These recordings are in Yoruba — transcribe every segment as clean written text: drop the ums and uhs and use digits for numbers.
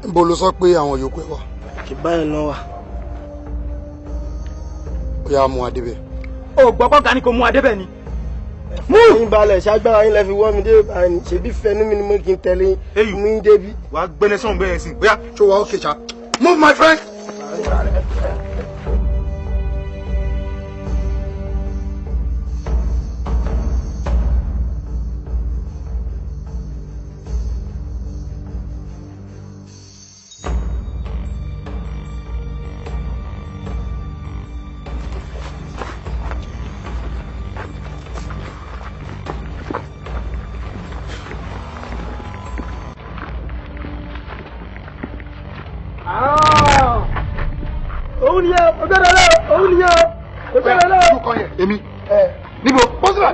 Níbo ló sọ pé àwọn yòókù ẹ wà? Kì báyìí náà wà. Ó yá mú Adébẹ̀. Ó gbọ́ pọ́n ká ní kó mú Adébẹ̀ ni. Mú yín balẹ̀ ṣágbára yín lẹ fi wọ́ mi dé báyìí ṣebí fẹnu mi ni mo kì í tẹ̀lé mú yín débi. Wàá gbẹ́lẹ́ sọ̀hún bẹ́ẹ̀ sí. Bóyá ṣó wa ókè ṣá. Move my friend. Èmi. Níbo? Bọ́sùlà.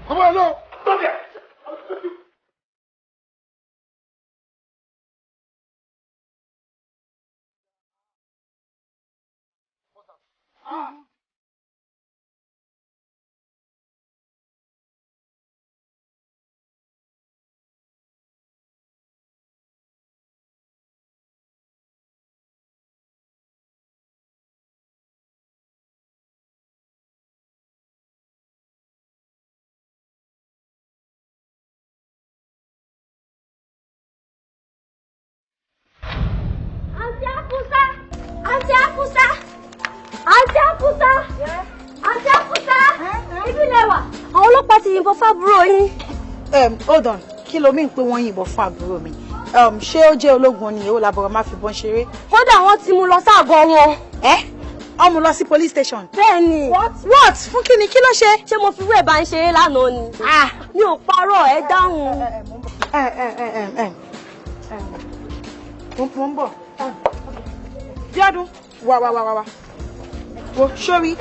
Ọmọ ẹ̀ lọ. Hold on. Kí ló mean pé wọ́n yìnbọn fún àbúrò mi? Ṣé ó jẹ́ ológun ni èwo làbọ̀rọ̀ máa fi bọ́n ṣeré? Kódà wọ́n ti mú lọ ságọ́ wọn. Ó mú lọ sí police station. Bẹ́ẹ̀ni. What? Fún kíni? Kí ló ṣe? Ṣé mo fi wé bá ń ṣeré lánàá ni? Mi ò parọ́ ẹ dáhùn. Mo ń bọ̀. Bíọ́dún, wá. Wo sórí,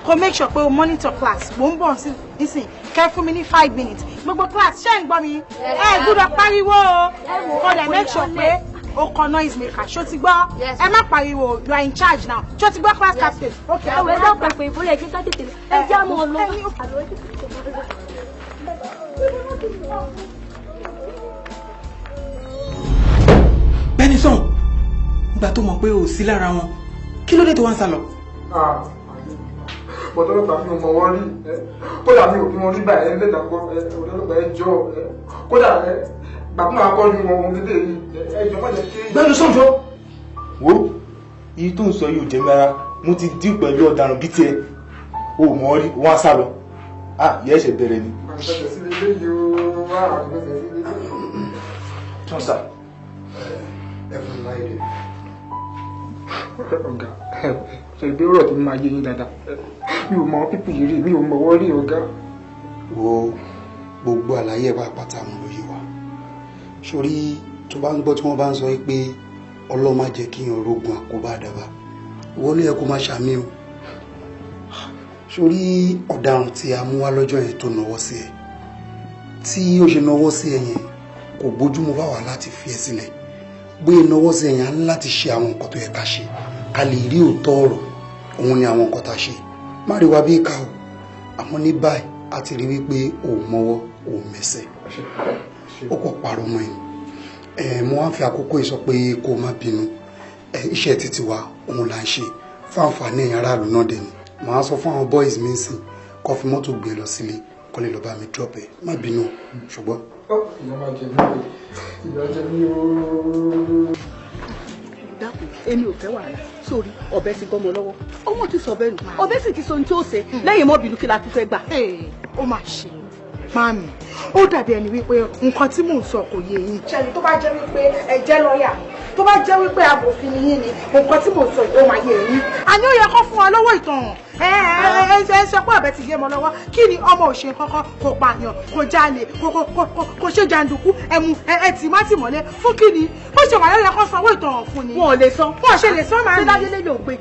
kó make sure pé o monitor class. Mo ń bọ̀ nísìn. Kẹ́ fún mi ní 5 minutes. Gbogbo class ṣé ń gbọ́ mi? Gbọ́dọ̀ pariwo o. Kó dẹ̀ make sure pé o kọ noise maker. Ṣó ti gbọ́? Ẹ má pariwo. You are in charge now. Ṣó ti gbọ́ class captain? Okay. Ẹ wẹ̀ dọ́ pẹ̀pẹ̀ ìbúlẹ̀ kí ká tètè. Ẹ já mọ́ lọ. Benison, nígbà tó mọ̀ pé o sí lára wọn, kí ló dé tó wá ń sá lọ? Bọ́dọ̀ lọ́pàá fi mọ̀ wọ́n rí. Kódà mi ò kí wọ́n rí báyìí lẹ́dàgbọ́ ọ̀dọ́lọ́pàá ẹjọ́. Kódà bàbá máa kọ́ ní wọn lédè yìí. Ẹjọ́ má jẹ́ kí. Benison jọ. Wo iye tó ń sọ yóò jẹ́ mi rárá mo ti dín pẹ̀lú ọ̀daràn bíi tiẹ̀ o mọ̀ rí wọ́n á sá lọ ìyá ẹ̀ṣẹ̀ bẹ̀rẹ̀ ni. tọ́sà ẹ̀fọn láìdè ọ̀gá ṣe ìgbé ọ̀rọ̀ tó máa yé yín dáadáa mi ò mọ pípì yìí rí mi ò mọ̀wọ́ rí ọ̀gá. wo gbogbo àlàyé ẹ̀wà pátá mú lóye wa sórí tó bá ń gbọ́ tí wọ́n bá ń sọ pé ọlọ́mọ jẹ́ kí n rogun àkóbá àdàbà wọ́n ló yẹ kó máa ṣàmì o sórí ọ̀daràn tí a mú wá lọ́jọ́ yẹn tó náwó sí ẹ tí ó ṣe náwó sí ẹ yẹn kò bójúmu bá wà láti fi ẹ sílẹ̀ bóyá náwó sí ẹ yẹn á ní láti ṣe àwọn nǹkan tó yẹ ká ṣe ká lè rí òótọ́ ọ̀rọ̀ òun ni àwọn nǹkan tá a ṣe má rí wa bí ìka o àmọ́ ní báyìí a ti rí wípé ò mọ́wọ́ ò mẹsẹ̀ ó kọ̀ parọ́ mọ́ ẹ̀ mo wá fi àkókò yìí sọ pé kó má bínú iṣẹ́ títí wa òun là ń ṣe fáǹfààní ẹ̀yìn aráàlú náà dẹ̀ ni màá sọ fún àwọn boys mi sìn kó fi mọ́tò gbé lọ sílé kó lè lọ bá mi drop ẹ̀ má bínú ṣùgbọ́n. ìyá máa jẹ mí ìyá jẹ mí ooo. dákun èmi ò fẹ́ wàhálà sórí ọ̀bẹ ti gbọ́mọ lọ́wọ́ ọmọ ti sọ bẹ́ẹ̀ nù ọ̀bẹ sì ti so ohun tí ó ṣe lẹ́yìn mọ́ bínú kí la tún fẹ́ gbà. ó máa ṣe Mami, ó dàbí ẹni wípé nǹkan tí mò ń sọ kò yé yín. Ṣẹ́ni tó bá jẹ́ wípé ẹ jẹ́ lọ́ọ̀yà, tó bá jẹ́ wípé amòfin ni yín ni, nǹkan tí mò ń sọ yìí ó máa yé yín. Àní ó yẹ kó fún ọ lọ́wọ́ ìtàn. Ẹ sọ pé ọ̀bẹ ti gé mọ lọ́wọ́. Kí ni ọmọ òṣè kankan kò pààyàn, kò jalè, kò ṣe jàǹdùkú, ẹ̀mú ẹ tì má tì mọ́lé fún kí ni? Bó ṣe wà lọ́yẹ kó sanwó ìtàn fún ni. Wọn ò lè san. Wọ́n ṣe lè san máa ń rí. Ṣé Ládélé ló gbé?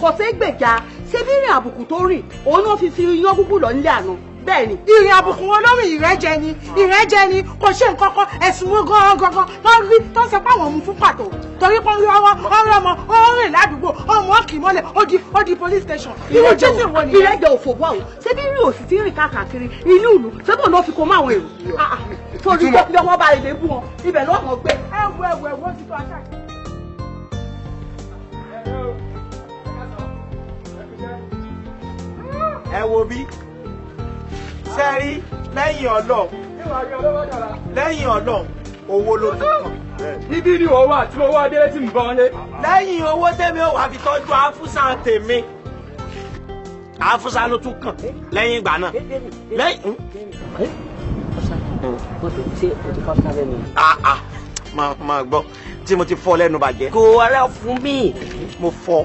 Kò sí gbèjà, ṣé bí ìrìn àbùkù tó rìn, òun náà fi iyán gúgú lọ nílé àná. Bẹ́ẹ̀ni. Ìrìn àbùkù wọn lórí ìrẹ́jẹ ni kò ṣe nǹkan kan ẹ̀sùn wọn gangan tó ń sọ pé àwọn mú fún pàtó torí pé ọ̀rẹ́ ọmọ ó rìn ládùúgbò ọmọ kì í mọ́lẹ̀ ó di police station. Irú jíjìn wo nìyẹn? Ìrẹ́jẹ òfò bọ́ àwọn ṣé bí rí òsì tí ń rìn káàkiri inú ìlú sẹ́bọ̀ náà fi kó mọ́ àwọn èrò. Torí pé ọmọ bá lè bú wọn ibẹ̀ náà wọ́n gbé. Ẹ̀wọ̀ ti tó aṣáájú. Ẹ wo bí sẹ́rí lẹ́yìn ọlọ́run owó ló tún kàn. Níbí ni owó àti owó adélé tí ń bọ́ lé. Lẹ́yìn owó tẹ́mi ó wà fi tọ́jú àfúsà tèmi àfúsà ló tún kàn lẹ́yìn ìgbà náà. Lẹ́yìn. Máa gbọ́ tí mo ti fọ́ lẹ́nu bàjẹ́. Kò ara fún mi. Mo fọ́.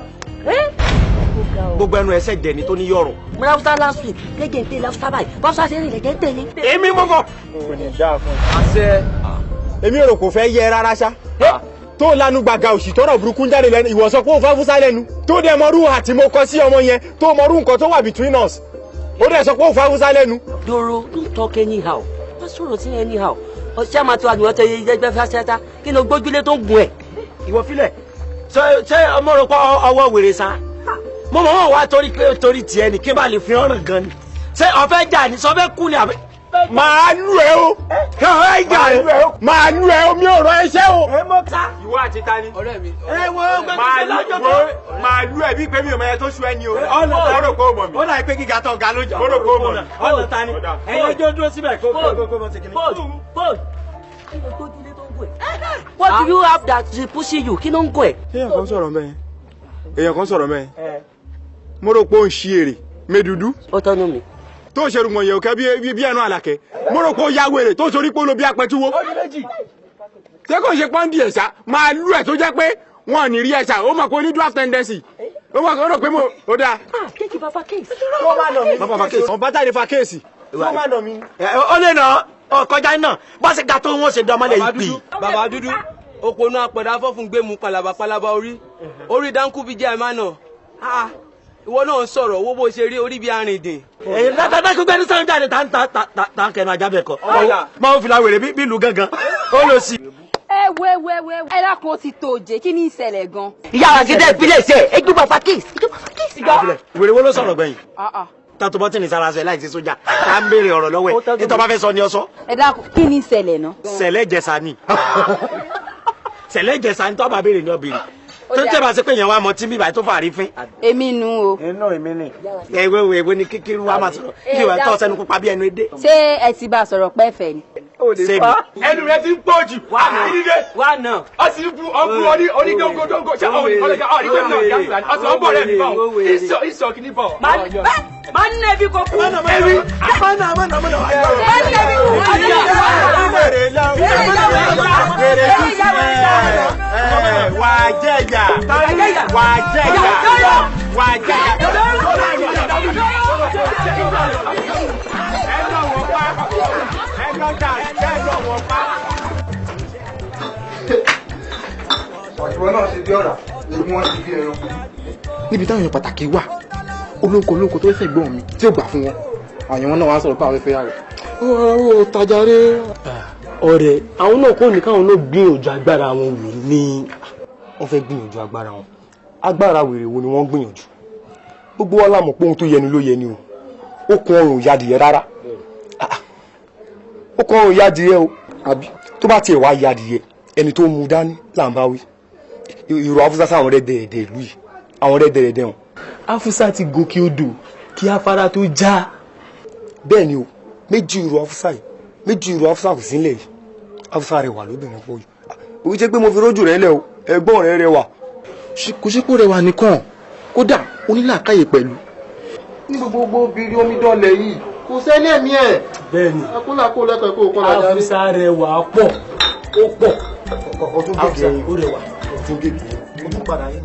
Gbogbo ẹnu ẹsẹ̀ jẹ ni tó ní yọrùn. Mo láfúsá last week lẹ́gẹ̀ẹ́ tẹ láfúsá báyìí báfúsá ṣe rìn lẹ́gẹ̀ẹ́ tẹ̀lé. Èmi mọ̀ fọ́. Kò ní dáa fún un. Àṣẹ èmi ò rò kò fẹ́ yẹ rárá ṣá. Tó lanu gbàgà òṣì tọrọ burúkú jáde lẹ́nu ìwọ sọ pé ó fẹ́ fúsá lẹ́nu. Tó dẹ̀ mọrú àti mo kọ sí ọmọ yẹn tó mọrú nǹkan tó wà between us. Ó dẹ̀ sọ pé ó fẹ́ fúsá lẹ́nu. Doro don't talk anyhow. Wọ́n sọ̀rọ̀ sí anyhow. Ọ̀sẹ̀ àmà tó àgbẹ̀wọ̀ tẹ ẹgbẹ́ fásitì kí ni o gbójúlé tó ń gun ẹ̀. Ìwọ filẹ̀ ṣé ọmọ rò pé ọwọ́ wèrè sa mo mọ̀ wọ́n wá torí tiẹ̀ ní kí n bá lè fi ọ̀ràn gan ni ṣé ọ̀fẹ́ jà ní sọ fẹ́ kú ni àbẹ́. Màá lù ẹ́ o káwé ìjà màá lù ẹ́ o mi ò rọ ẹṣẹ́ o. ẹ mọ ká. Ìwọ àti ta ni. Ọ̀rẹ́ mi. ẹ wo gbẹgbẹ lọ́jọ́ tó. Màá lù ẹ́ bí pé mi ò mọ ẹ tó ṣu ẹni o. Ọ̀nà ta rò pé o mọ̀ mi. Ó dà pé gíga tán ga lójú. Mo rò pé o mọ̀ mi. Ọ̀nà ta ni. ẹ̀yin ọjọ́ dúró síbẹ̀ kó mọ̀ sí kìnnìkan. Paul what do you have that is pushing you kí ló ń gùn ẹ̀. Èèyàn kan sọ̀rọ̀ mẹ́rin. Mo rò pé ó ń ṣí èrè mẹ́dùdú. Autonomy. Tó ṣe rùmọ̀ yẹ̀ òkè bí ẹnu àlàkẹ́. Mo rò pé ó ya wèrè tó sorí pé ó lo bí apẹtúwó. Ṣé kò ṣe pọ́ńdì ẹ̀ṣá máa lú ẹ̀ tó jẹ́ pé wọ́n ò ní rí ẹ̀ṣá ó mọ̀ pé ó ní draft tendency. Ó mọ̀ pé ó rò pé ó dáa. Kéèkì bàbá kéèsì. Tó máa nà mí. Bàbá kéèsì. Ọ̀n bá jáde fa kéèsì. Tó máa nà mí. Ó lè nà ọkọjá náà bá ṣe ga tó wọn ṣe dán ọmọlẹ̀ yìí pì. Bàbá dúdú òpònú apẹ̀dá fọ́fun gbé mu palaba orí dáńkú bí jẹ́ àmà náà. Ìwọ náà ń sọ̀rọ̀ owó bó ṣe rí orí bí arìndìn. Ẹ̀yin dákú gbẹ́ni sáré jáde tá ń kẹnu ajá bẹ̀ kọ́. Máa ń fìlà wèrè bí ìlú gangan. Ó lọ sí. ẹ lákun ó ti tó jẹ kí ni ìṣẹ̀lẹ̀ gan. Ìyá àgídẹ́ ìpínlẹ̀ ṣe ẹjú bàbá kéèsì. Wèrè wo ló sọ̀rọ̀ gbẹ̀yìn? Tàtó bọ́ tí ní sára ṣe láìsí sójà ká ń béèrè ọ̀rọ̀ lọ́wọ́ ẹ̀ nítorí bá fẹ́ sọ ni ọ sọ. ẹ dákun kí ni ìṣẹ̀lẹ̀ náà. Sẹ̀lẹ̀ jẹ̀sà ni sẹ̀lẹ̀ jẹ̀sà ni tó bá béèrè ní ọ̀bẹ̀rẹ̀ tó tẹ́ bá ṣe pé èèyàn wa mọ tí bíbá tó fà rí fín. èmi nu o. inú èmi ni èwe ni kíkiri wa máa sọ̀rọ̀ kí wàá tọ́ sẹ́nu pupa bí ẹnu edé. ṣé ẹ ti bá a sọ̀rọ̀ pẹ́ẹ́fẹ́ ni. ẹnu rẹ ti ń pọ̀ jù. wà náà. ọ sì ń bu onígbòǹgbò ṣé ọ̀hún ìkọlẹ́gà ọ̀rí pé náà yà wá ọ̀sán ọ̀bọ̀ rẹ̀ mi bọ̀ ìsọ̀ kìíní bọ̀. máa ń nẹ́bí kó kú. ẹbí wà á jẹ̀yà wà á jẹ̀yà wà á jẹ̀yà. ọ̀ṣùwọ̀n náà ṣe bí ọ̀rà èmi wọ́n ti bí ẹran. níbi táwọn èèyàn pàtàkì wà olóko tó fẹ́ gbọ́n mi tí ó gbà fún wọn àyẹ̀wò náà wá sọ̀rọ̀ pé àwọn fẹ́ yà rẹ̀ ó tajà rẹ̀. ọ̀rẹ́ àwọn náà kò ní káwọn náà gbìyànjú agbára wọn wèrè ní wọ́n fẹ́ gbìyànjú agbára wọn agbára wèrè wo ni wọ́n gbìyànjú gbogbo wa la mọ̀ pé ohun tó yẹni ló yẹni o ó kun ọrùn yadìyẹ rárá ó kun ọrùn yadìyẹ o àbí tó bá tiẹ̀ wá yadìyẹ ẹni tó mú dání là ń bá wí ìrò Haúsá sáwọn rẹ̀ dẹ̀ẹ̀dẹ̀ ìlú yìí àwọn rẹ̀ dẹ̀ẹ̀dẹ̀ hàn Haúsá ti gòkè odò kí afárá tó já bẹ́ẹ̀ ni o méjì ìrò Haúsá yìí méjì ìrò Haúsá kò sílẹ̀ yìí Haúsá rẹ̀ wà lóbìnrin pọ̀ yìí òun jẹ́ pé mo fi rójú rẹ̀ lẹ̀ o ẹ̀gbọ́n rẹ̀ rẹwà. kò ṣe kó rẹwà nìkan kódà onílàákàyè pẹ̀lú. ní gbogbo obìnrin omidọ́lẹ̀ yìí kò sẹ́lẹ̀ mi ẹ̀. bẹ́ẹ̀ni akólàkó lẹ́kọ̀ọ́ kó kọ́ lọ́jà rí. Haúsá rẹwà pọ̀ ó pọ̀ ọdún gègé ó rẹwà ọdún gègé ọdún padà yẹn.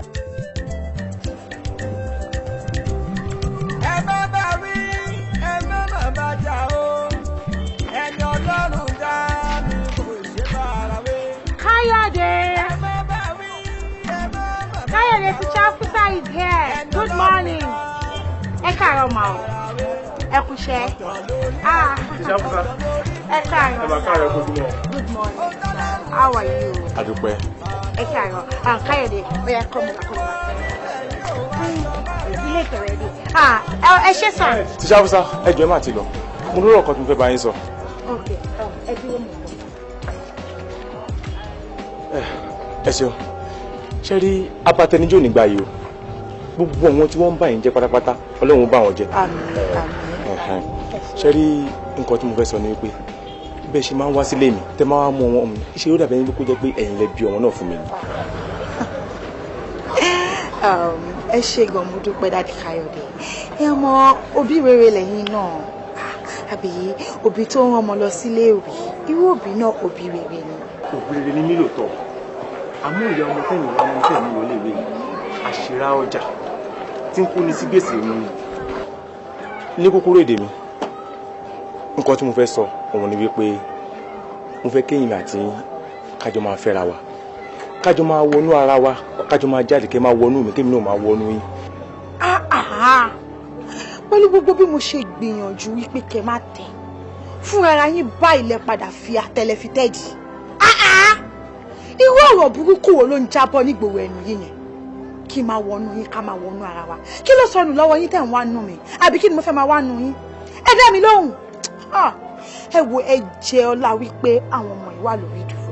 Káyọ̀dé teacher Hafusa is here. Good morning. Ẹ káàárọ̀ ma o. Ẹ kúṣẹ́. Teacher Hafusa. Ẹ káàárọ̀. ẹ bá káàárọ̀ kó dúró. Good morning. How are you? Adúpẹ́. Ẹ káàárọ̀. Káyọ̀dé, ó yá come over. Ilé ìtọ̀rẹ́ dé. Ẹ ṣé sàn. Teacher Hafusa, ẹ jọ̀ọ́ ẹ má ti lọ. Mo lóró ọ̀kan tí mo fẹ́ bá yín sọ. Okay. Ẹ dúró mọ́. Ẹ ṣeun. Ṣé rí abatẹnijó nígbà yìí o gbogbo àwọn tí wọ́n ń bá yín jẹ́ pátápátá Ọlọ́run bá wọn jẹ́. Àmín. Ṣé rí nǹkan tí mo fẹ́ sọ ni wípé bẹ́ẹ̀ ṣe máa ń wá sílé mi tẹ́ máa mú ọmọ mi ṣe ó dàbí ẹni kó jẹ́ pé ẹ̀yin lẹ bí ọmọ náà fún mi ni. Ẹ ṣé gan mo dúpẹ́ Dádì Káyọ̀dé ẹ mọ òbí rere lẹ́yìn náà àbí òbí tó ń rán ọmọ lọ sílé ìwé irú òbí náà òbí rere ni. òbí rere ni mí lóòótọ́ àmọ́ ìyá ọmọ tẹ̀yìn wá ọmọ tẹ̀yìn wọlé ìwé àṣírá ọjà tí ń kú ní sí gbèsè mi ni. ní kúkúrú èdè mi nǹkan tí mo fẹ́ sọ òun ni wípé mo fẹ́ kéyìn àti kájọ máa fẹ́ra wa kájọ máa wọnú ara wa kájọ máa jáde kẹ́ máa wọnú mi kémi náà máa wọnú yín. pẹ̀lú gbogbo bí mo ṣe gbìyànjú wípé kẹ́ má tẹ̀ fún ara yín bá ilẹ̀ padà fi àtẹlẹ fi tẹ́jì irú ọ̀rọ̀ burúkú wo ló ń jábọ́ nígboro ẹnu yín yẹn kí máa wọnú yín ká máa wọnú ara wa kí ló sọnù lọ́wọ́ yín tẹ̀ ń wá nù mí àbí kí ni mo fẹ́ máa wá nù yín ẹ dá mi lóhùn ẹ wo ẹ jẹ ọlá wípé àwọn ọmọ yìí wà lórí ìdúró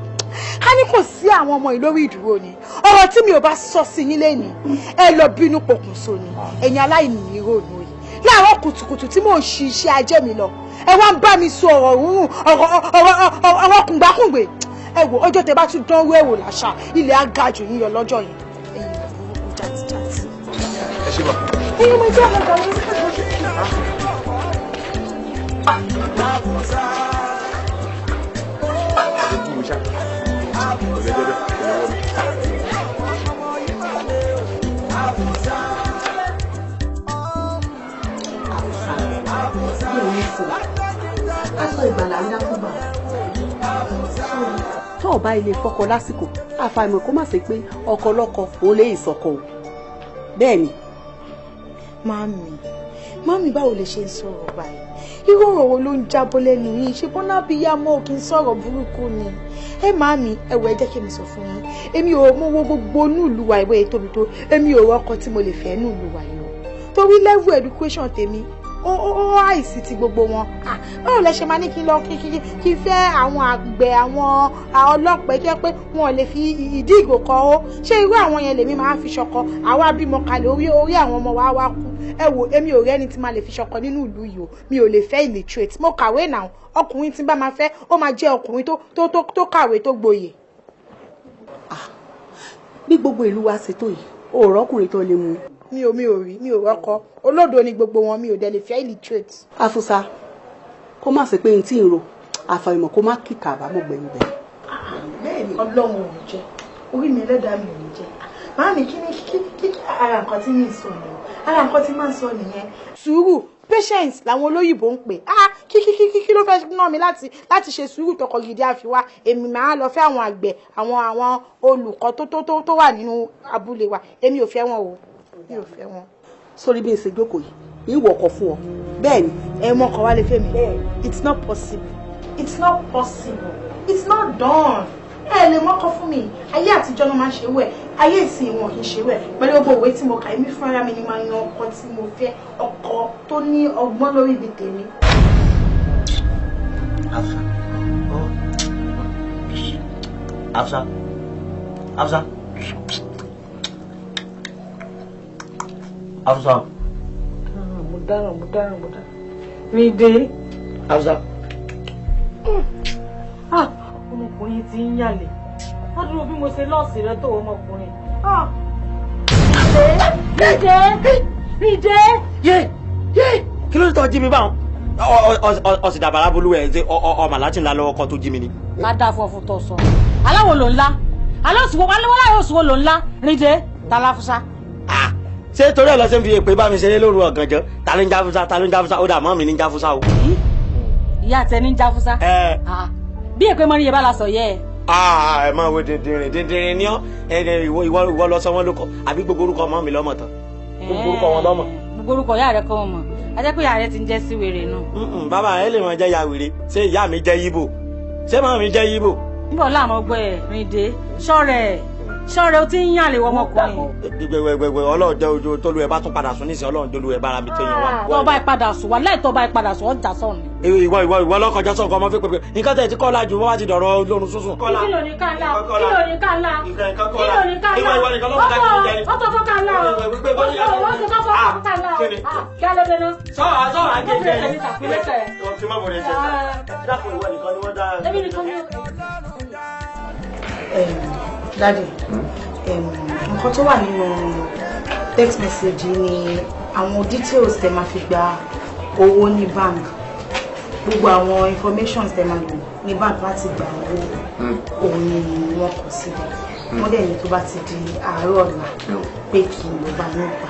ká ní kò sí àwọn ọmọ yìí lórí ìdúró ni ọ̀rọ̀ tí mi ò bá sọ sí yín lẹ́nìí ẹ lọ bínú pokùnso ni ẹ̀yin aláìní ìrònú yìí láàárọ̀ kùtùkùtù tí mò ń ṣiṣẹ́ ajé mi lọ ẹ wá ń bá mi sọ ọ̀rọ̀ rúrùn ọ̀rọ̀ kùngbákùngbè ẹ wò ọjọ́ tẹ bá tún dánwó ẹ̀wò làṣà ilẹ̀ agajù yín yọ lọ́jọ́ yìí ẹ̀yin burúkú jàtìjàtì. ẹ ṣe bá. ẹ̀yin mo jẹ́ ọ̀gá mi sí ọjọ́ aṣọ ìgbàlà ń dákúgbà tó ọba ilé fọkọ lásìkò àfàìmọ̀ kó má ṣe pé ọkọ lọ́kọ ò lè ìsọkọ o bẹ́ẹ̀ ni. Màámi báwo lè ṣe ń sọ̀rọ̀ báyìí irú ọ̀rọ̀ wo ló ń jábọ́ lẹ́nu yìí ṣe bọ́nà abiyamọ kì í sọ̀rọ̀ burúkú ni ẹ màámi ẹ̀wọ̀ ẹ jẹ́ kí mi sọ fún yín èmi ò mọ wo gbogbo nílùú wa ìwé tóbi tó èmi ò rọ́kọ tí mo lè fẹ́ nílùú wa yìí o torí level education tèmi ó àìsí ti gbogbo wọn. Báwo lẹ ṣe máa ní kí n lọ kí fẹ́ àwọn àgbẹ̀ àwọn ọlọ́pàá jẹ́ pé wọn ò lè fi ìdí ìgò kọ ó? Ṣé irú àwọn yẹn lèmi máa fi ṣọkọ? Àwa bímọ kalẹ̀ orí àwọn ọmọ wa wá kú. Ẹ wò èmi ò rẹ́ni tí máa lè fi ṣọkọ nínú ìlú yìí o. Mi ò lè fẹ́ illiterate. Mo kàwé náà. Ọkùnrin tí bá máa fẹ́ ó máa jẹ́ ọkùnrin tó kàwé tó gboyè. Bí gbogbo ìlú wa ṣètò yìí o rọ́kùnrin tó lè mú. Mi ò rọ́kọ. Olódo ni gbogbo wọn, mi ò dẹ̀ lè fẹ́ illiterate. Afusa kó má ṣe pé n tí ń ro àfàìmọ̀ kó má kíkà àbámọ̀ gbẹ̀yìn bẹ́ẹ̀. Bẹ́ẹ̀ni Ọlọ́run ò ní jẹ́, orí mi ẹlẹ́dàá mi ò ní jẹ́. Màámi kí ara nǹkan tí mi sọ nìyẹn, ara nǹkan tí máa ń sọ nìyẹn. Sùúrù patience làwọn olóyìnbó ń pè. Kí ló fẹ́ ná mi láti ṣe sùúrù tọkọ gidi àfiwá. Èmi máa lọ fẹ́ àwọn àgbẹ̀ àwọn olùkọ́ tó wà nínú abúlé wa. Èmi ò fẹ́ wọn o, mi ò fẹ́ wọn. Sórí bí n ṣe jókòó yìí ìwọ ọkọ fún ọ bẹ́ẹ̀ ni. Ẹ mọ ọkọ wa lè fẹ́ mi. It's not possible. It's not possible. It's not done. Ẹ lè mọ́kọ fún mi. Ayé àtijọ́ ló máa ń ṣe wẹ̀. Ayé ìsìn wọn kì í ṣe wẹ̀. Pẹ̀lú gbogbo òwe tí mo kà, èmi fúnra mi ni máa yan ọkọ tí mo fẹ́, ọkọ tó ní ọgbọ́n lórí ibi tèmi. Afsa. Mo dáràn. Mi dé. Afsa. Ọmọkùnrin ti ń yàlẹ̀. Wọ́n dúró bí mo ṣe lọ́ọ̀sì rẹ tó ọmọkùnrin. Rídé. Yé kí ló tọ́ jí mi báwọn? Ọ̀sì dàbàrà bolú ẹ̀ ṣe ọmọ láti ńlá lọ́wọ́ kan tó jí mi ni. Ká dá fún ọfún tó sọ. Aláwo ló ńlá. Aláwọ̀ òṣùwò ló ńlá. Rídé Taláfúsá. Ṣé torí ẹ̀ lọ sí fi èpè bá mi ṣeré lóru ọ̀gànjọ́? Ta ló ń jáfúsá? Ó dà mọ́ mi ní jáfúsá o. Ìyá tẹ ní jáfúsá. Bí èpè mọ́ ní yẹn bá la sọ yẹ ẹ. Ẹ máa wo dìndìnrín ní ọ ìwọ lọ sọ wọn lóko àbí gbogbo orúkọ ọmọ mi lọ́mọ tán gbogbo orúkọ wọn lọ́mọ. Gbogbo orúkọ ìyá rẹ kọ́ wọn mọ̀ ajẹ́ pé ìyá rẹ ti ń jẹ́ sí wèrè nù. Bàbá ẹ lè mọ jẹ́ ya wèrè ṣé ìyá mi jẹ́ yíbò ṣé màmá mi jẹ́ yíbò. Níbo láàmú ọgbẹ́ ẹ̀ Rídé ṣọ́ọ̀rẹ́ o ti ń yàn lè wọ ọmọkùnrin. Gbẹgbẹgbẹ Ọlọ́run jẹ́ ojú tó lu ẹ bá tún padà sùn nísìnyí Ọlọ́run jólú ẹ bára mi tó yan wa. Tó bá ìpadà sùn wà láì tó bá ìpadà sùn ọjà sọ̀nù. Ìwọ lọkọjá sọ nǹkan ọmọ fẹ́ pẹpẹ nǹkan tẹ̀ ti kọ́ lájú wọ́n wá ti dọ̀rọ̀ lórun sùsùn. Kí ló ní ká ńlá? Ìwọ nìkan ló mú ká kí n jẹ ni. Ọkọ̀ tó ká ńlá o. Wọ́n ti kọ́kọ́ ká ńlá o. Kí á ló dé náà? Sọ́ọ̀ àjẹjẹ ni. Ti má bọ̀rẹ̀ ṣe. Dákun ìwọ nìkan ni wọ́n dá. Ẹbí nìkan ni. Daddy, nǹkan tó wà nínú text message ni àwọn details tẹ máa fi gba owó ní bank, gbogbo àwọn informations tẹ máa lò ní bank láti gba owó òun ni wọ́n kọ síbẹ̀. Wọ́n dẹ̀ ní tó bá ti di àárọ̀ ọ̀la pé kí n ló bá ní gbà.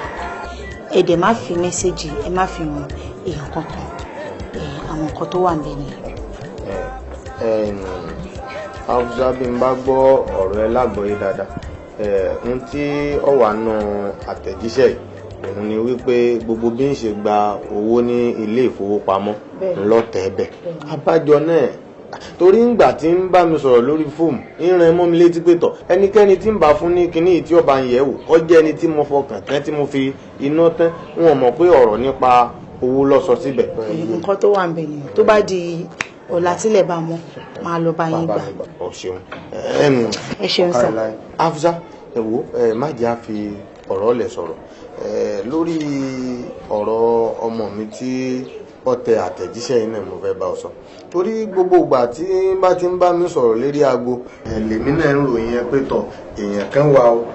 Ẹ dẹ̀ má fi mẹ́sẹ̀gì ẹ má fi hàn èèyàn kankan àwọn nǹkan tó wà níbẹ̀ nìyẹn. Afsa bí n bá gbọ́ ọ̀rọ̀ ẹ lágbọ́yé dáadáa ohun tí ó wà nù àtẹ̀jíṣẹ́ òun ni wípé gbogbo bí n ṣe gba owó ní ilé ìfowópamọ́ ńlọ́tẹ̀ ẹ̀bẹ̀ abájọ náà torí ńgbà tí ń bá mi sọ̀rọ̀ lórí fóònù ìrìn mọ́ mi létí pé tọ̀ ẹnikẹ́ni tí ń bá fún ní kinní tí ó bá ń yẹ̀ wò ó jẹ́ ẹni tí mo fọkàn tán tí mo fi iná tán wọn mọ̀ pé ọ̀rọ̀ nípa owó ló sọ síbẹ̀. Nǹkan tó wà ń bẹ̀ nìyẹn tó bá di ọ̀la tílẹ̀ bá mọ́ máa lọ bá yín gbà. Ọ ṣeun. Ẹ ṣeun sà. Afsa ẹ wo má jẹ́ àfi ọ̀rọ̀ lẹ̀ sọ̀rọ̀ lórí ọ̀rọ̀ ọmọ mi tí ó tẹ àtẹ̀jíṣẹ́ yìí náà mo fẹ́ bá ọ sọ torí gbogbo ìgbà tí bá ti ń bá mi sọ̀rọ̀ lérí aago lèmi náà ń ròyìn ẹ pé tọ̀ èèyàn kan wà o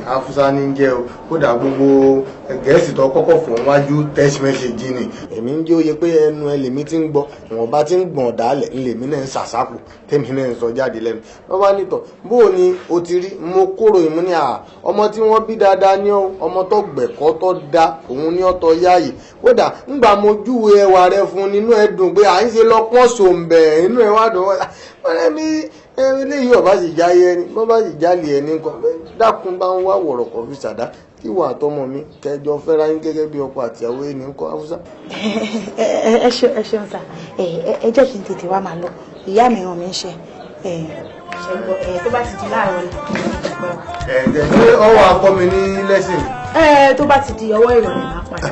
Afsa ní jẹ́ o kódà gbogbo Gẹ̀ẹ́sì tó kọ́kọ́ fún wájú text message ni èmi ń jẹ́ òye pé ẹnu ẹ lèmi ti ń gbọ́ ìwọ̀n bá ti ń gbọ̀n dálẹ̀ lèmi náà ń ṣàṣàpò tèmi náà ń sọ jáde lẹ́nu wọ́n bá nítọ̀ bó o ni o ti rí mo kóró ìmú ní ọmọ tí wọ́n bí dáadáa ní ọmọ tó gbẹ̀kọ́ tó dá òun ní ọ̀tọ̀ yáàyè kódà ńgbà mo júwe ẹwà rẹ fún nínú ẹ dùn pé à ń ṣe lọ́pọ̀ sòǹbẹ̀ inú ẹ wá dùn wọ́n mi eléyìí ọba sì jáyé ẹni bọ́ bá sì jálè ẹni kan dákun bá ń wá wọ̀rọ̀kọ̀ fi ṣàdá kí wà àtọmọ mi kẹjọ fẹ́ra yín gẹ́gẹ́ bí ọkọ àtìyàwó ẹni ń kọ́ Afsa. Ẹ ṣeun sà ẹ jẹ́ kí n tètè wá máa lọ ìyá mi ràn mí ń ṣe tó bá ti di láàárọ̀ ẹ̀ẹ́dẹ̀ ṣé ọwọ́ akọ mi ní lẹ́sìn. tó bá ti di ọwọ́ ìrọ̀lẹ́ máa padà.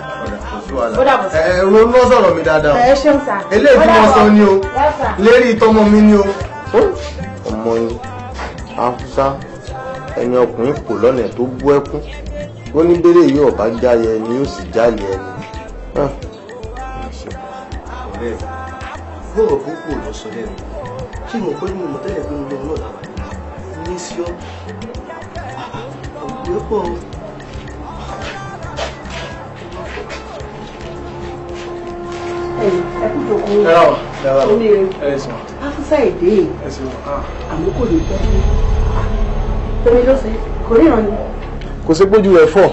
Ó dàbọ̀ sá. ronú lọ sọ̀rọ̀ mi dáadáa. Ẹ ṣeun sá. eléyìí tí mo sọ ni o Yes, sir. lérí ìtọ́mọ mi ni o. ọmọ yín Afusa ẹni ọkùnrin kò lọ́nà tó bú ẹkún ó ní bèrè yìí ọba jáyẹ ni yóò sì jáde ẹni. bọ́ọ̀rọ̀ púpọ̀ lọ sọ lẹ́nu kí mo pẹ́ mo mọ̀ tẹ́lẹ̀ pé mo lọ náà lára ní sí ọ́ ọ̀gbẹ́ pọ̀ ẹ kú jókòó oníire Afusa èdè àmọ́ kò lè tọ́ omi ló ṣe kò ríran ni. kò sí pójú rẹ̀ fọ́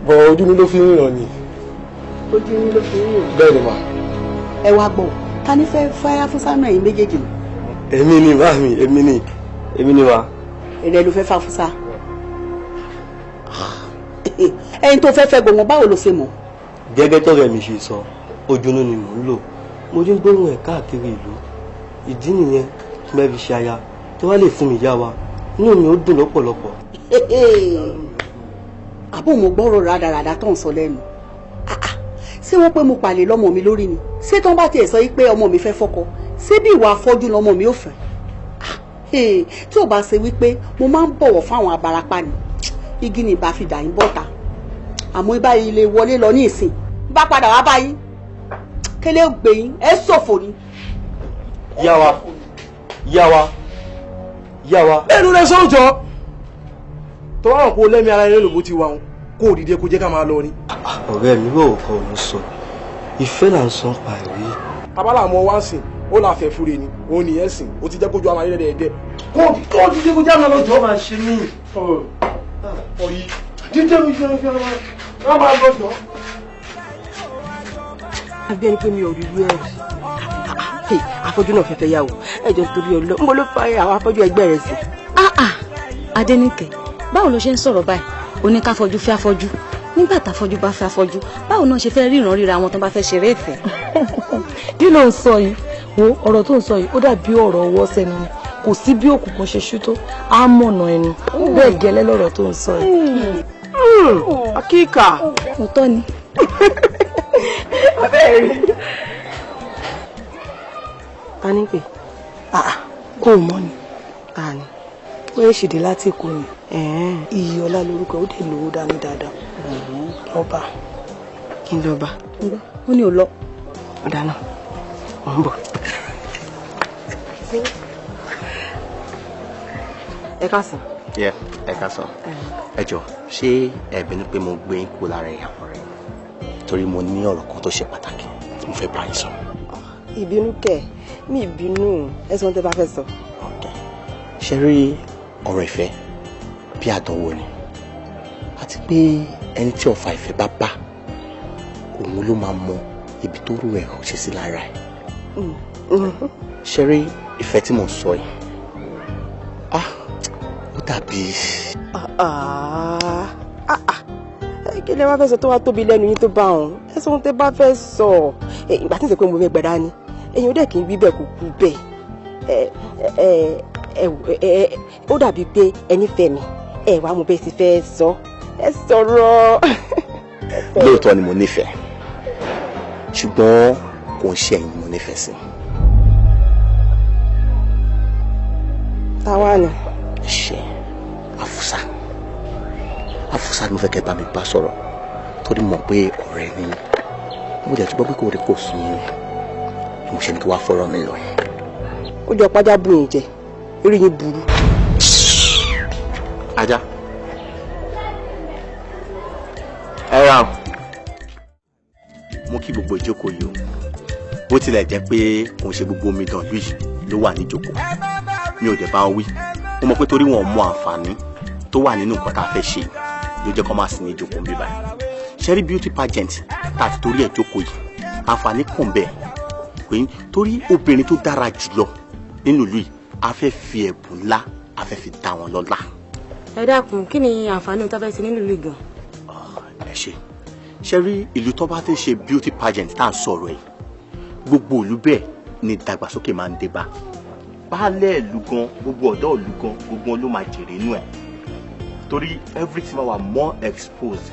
bọ̀ ojú mi ló fi ń ràn ní. ojú mi ló fi ń rìn. bẹ́ẹ̀ ni mà. ẹ wá gbọ́ ta ni fẹ́ fẹ́ Afusa náà yín méjèèjì ni. èmi ni màmí èmi ni wa. èrè ló fẹ́ fẹ́ Afusa. ẹyin tó fẹ́ fẹ́ gbọ̀ngàn báwo ló ṣe mọ̀. gẹ́gẹ́ tọ́rọ mi ṣe sọ ojúnú ni mò ń lò mo rí gbóhùn ẹ̀ káàkiri ìlú ìdí nìyẹn tí mo fi ṣe aya tó wá lè fún mi yá wa inú mi ó dùn lọ́pọ̀lọpọ̀. àbó mo gbọ́rọ̀ rádaràda tó ń sọ lẹ́nu ṣé wọ́n pé mo pàlè lọ́mọ mi lórí ni ṣé tán bá tiẹ̀ sọ pé ọmọ mi fẹ́ fọ́kọ ṣé bí ìwà afọ́jú lọ́mọ mi ò fẹ́ tí ò bá ṣe wípé mo máa ń bọ̀wọ̀ fáwọn abarapá ni igi ni ìbá fi dà yín bọ́ta àmọ́ ibà yìí lè wọlé lọ ní ìsìn bá padà wá báyìí kélé gbé yín ẹ ṣòfò ni. yá wa. ẹnu rẹ sọ́jọ́ tó wà wọn kó lẹ́mí ara rẹ lòbó ti wà wọn kó o dìde kó jẹ́ ká máa lọ ni. ọ̀rẹ́ mi rò kọ́ ló sọ ìfẹ́ là ń sọ pa ìwé. abala àmọ́ wá sìn ó là fẹ́ fúre ni òun nìyẹn sìn ó ti jẹ́ kójú àwọn ayé dẹ́dẹ́ kó o dìde kó jẹ́ àwọn ọlọ́jọ́ máa ṣe mí. ọ̀yí dídé mi fi ọmọ máa lọ́jọ́. àbí ẹni pé mi ò rí irú ẹ̀ rí afọ́jú náà fẹ́fẹ́ yà wò ẹjọ́ torí ọlọ́ ń bọ́ ló fa àwọn afọ́jú ẹgbẹ́ rẹ̀ sí. Adéníkẹ́ báwo ló ṣe ń sọ̀rọ̀ báyìí oníkáfọ́jú fẹ́ afọ́jú nígbà táfọ́jú bá fẹ́ afọ́jú báwo náà ṣe fẹ́ ríran ríra wọn tó bá fẹ́ ṣeré ìfẹ́. kí ló ń sọ yìí wo ọ̀rọ̀ tó ń sọ yìí ó dàbí ọ̀rọ̀ ọwọ́ sẹ́nu ni kò sí bí òkùnkùn ṣe ṣú tó á mọ̀nà ẹni bẹ́ẹ̀ gẹ́lẹ́ lọ́rọ̀ tó ń sọ yìí. akíkà òótọ́ ni. ta ní pè. kó o mọ̀ ni ta ni. ó yẹ ṣèdè láti Èkó ni Iyìọlá lórúkọ ó dé lówó dání dáadáa lọ́ba. kí n lọ́ba. ó ní ò lọ. ọ̀dà náà mò ń bọ̀. ẹ káàsán. ẹ káàsán. ẹ jọ̀ọ́ ṣé ẹ bínú pé mo gbé kú lára ìyàwó rẹ torí mo ní ọ̀rọ̀ kan tó ṣe pàtàkì tí mo fẹ́ bá yín sọ. ìbínú kẹ̀ mi ìbínú ẹ sọ ohun tẹ́ bá fẹ́ sọ. ṣe rí ọ̀rọ̀ ìfẹ́ bí àdánwò ni àti pé ẹni tí ọ̀fà ìfẹ́ bá bá òun ló máa mọ ibi tó rú ẹ̀ ṣe sí lára ẹ̀. ṣe rí ìfẹ́ tí mo sọ yìí ó dàbí. kí lè wá fẹ́ sọ tó wá tóbi lẹ́nu yín tó bá òun ẹ sọ ohun tẹ́ bá fẹ́ sọ ìgbà tí ń sọ pé mo fẹ́ gbẹ̀dá ni èyàn ó dẹ̀ kí n wí bẹ́ẹ̀ kó kú bẹ́ẹ̀ ó dàbí pé ẹni fẹ́ mi ẹ wàá mo bẹ́ẹ̀ sì fẹ́ sọ ẹ sọ̀rọ̀. lóòótọ́ ni mo nífẹ̀ẹ́ ṣùgbọ́n kò ń ṣe ẹ̀yin mo nífẹ̀ẹ́ sí. táwa ni. ṣe Afusa ni mo fẹ́ kẹ́ bá mi bá sọ̀rọ̀ torí mọ̀ pé ọ̀rẹ́ ni mo jẹ́ túbọ̀ pé kò rí kò sún mi mo ṣe ní kí wàá fọ̀rọ̀ mi lọ. ó jọ pàjá bù yín jẹ eré yín burú. ajá ẹ ra mo kí gbogbo ìjókòó yìí o bó tilẹ̀ jẹ́ pé òun ṣe gbogbo omidan ìlú yìí ló wà níjókòó mi ò dẹ̀ bá wọn wí mo mọ̀ pé torí wọn mọ àǹfààní tó wà nínú nǹkan tá a fẹ́ ṣe ló jẹ́ kó máa sin ní ìjókòó bíbá ṣẹ́rí beauty pageant tá a ti torí ẹ̀ jókòó yìí àǹfààní kàn bẹ́ẹ̀ pé torí obìnrin tó dára jùlọ nínú ìlú yìí a fẹ́ fi ẹ̀bùn ńlá a fẹ́ fi dá wọn lọ́lá. ẹ dákun kí ni àǹfààní tá a fẹ́ ṣe nínú ìlú gan. ẹ ṣe rí ìlú tó bá ti ṣe beauty pageant tá à ń sọ̀rọ̀ ẹ̀ gbogbo ìlú bẹ́ẹ̀ ni ìdàgbàsókè máa ń dé bá baálẹ̀ ìlú gan gbogbo ọ̀dọ́ ìlú gan gbogbo wọn ló máa jèrè inú ẹ̀ torí everything wa more exposed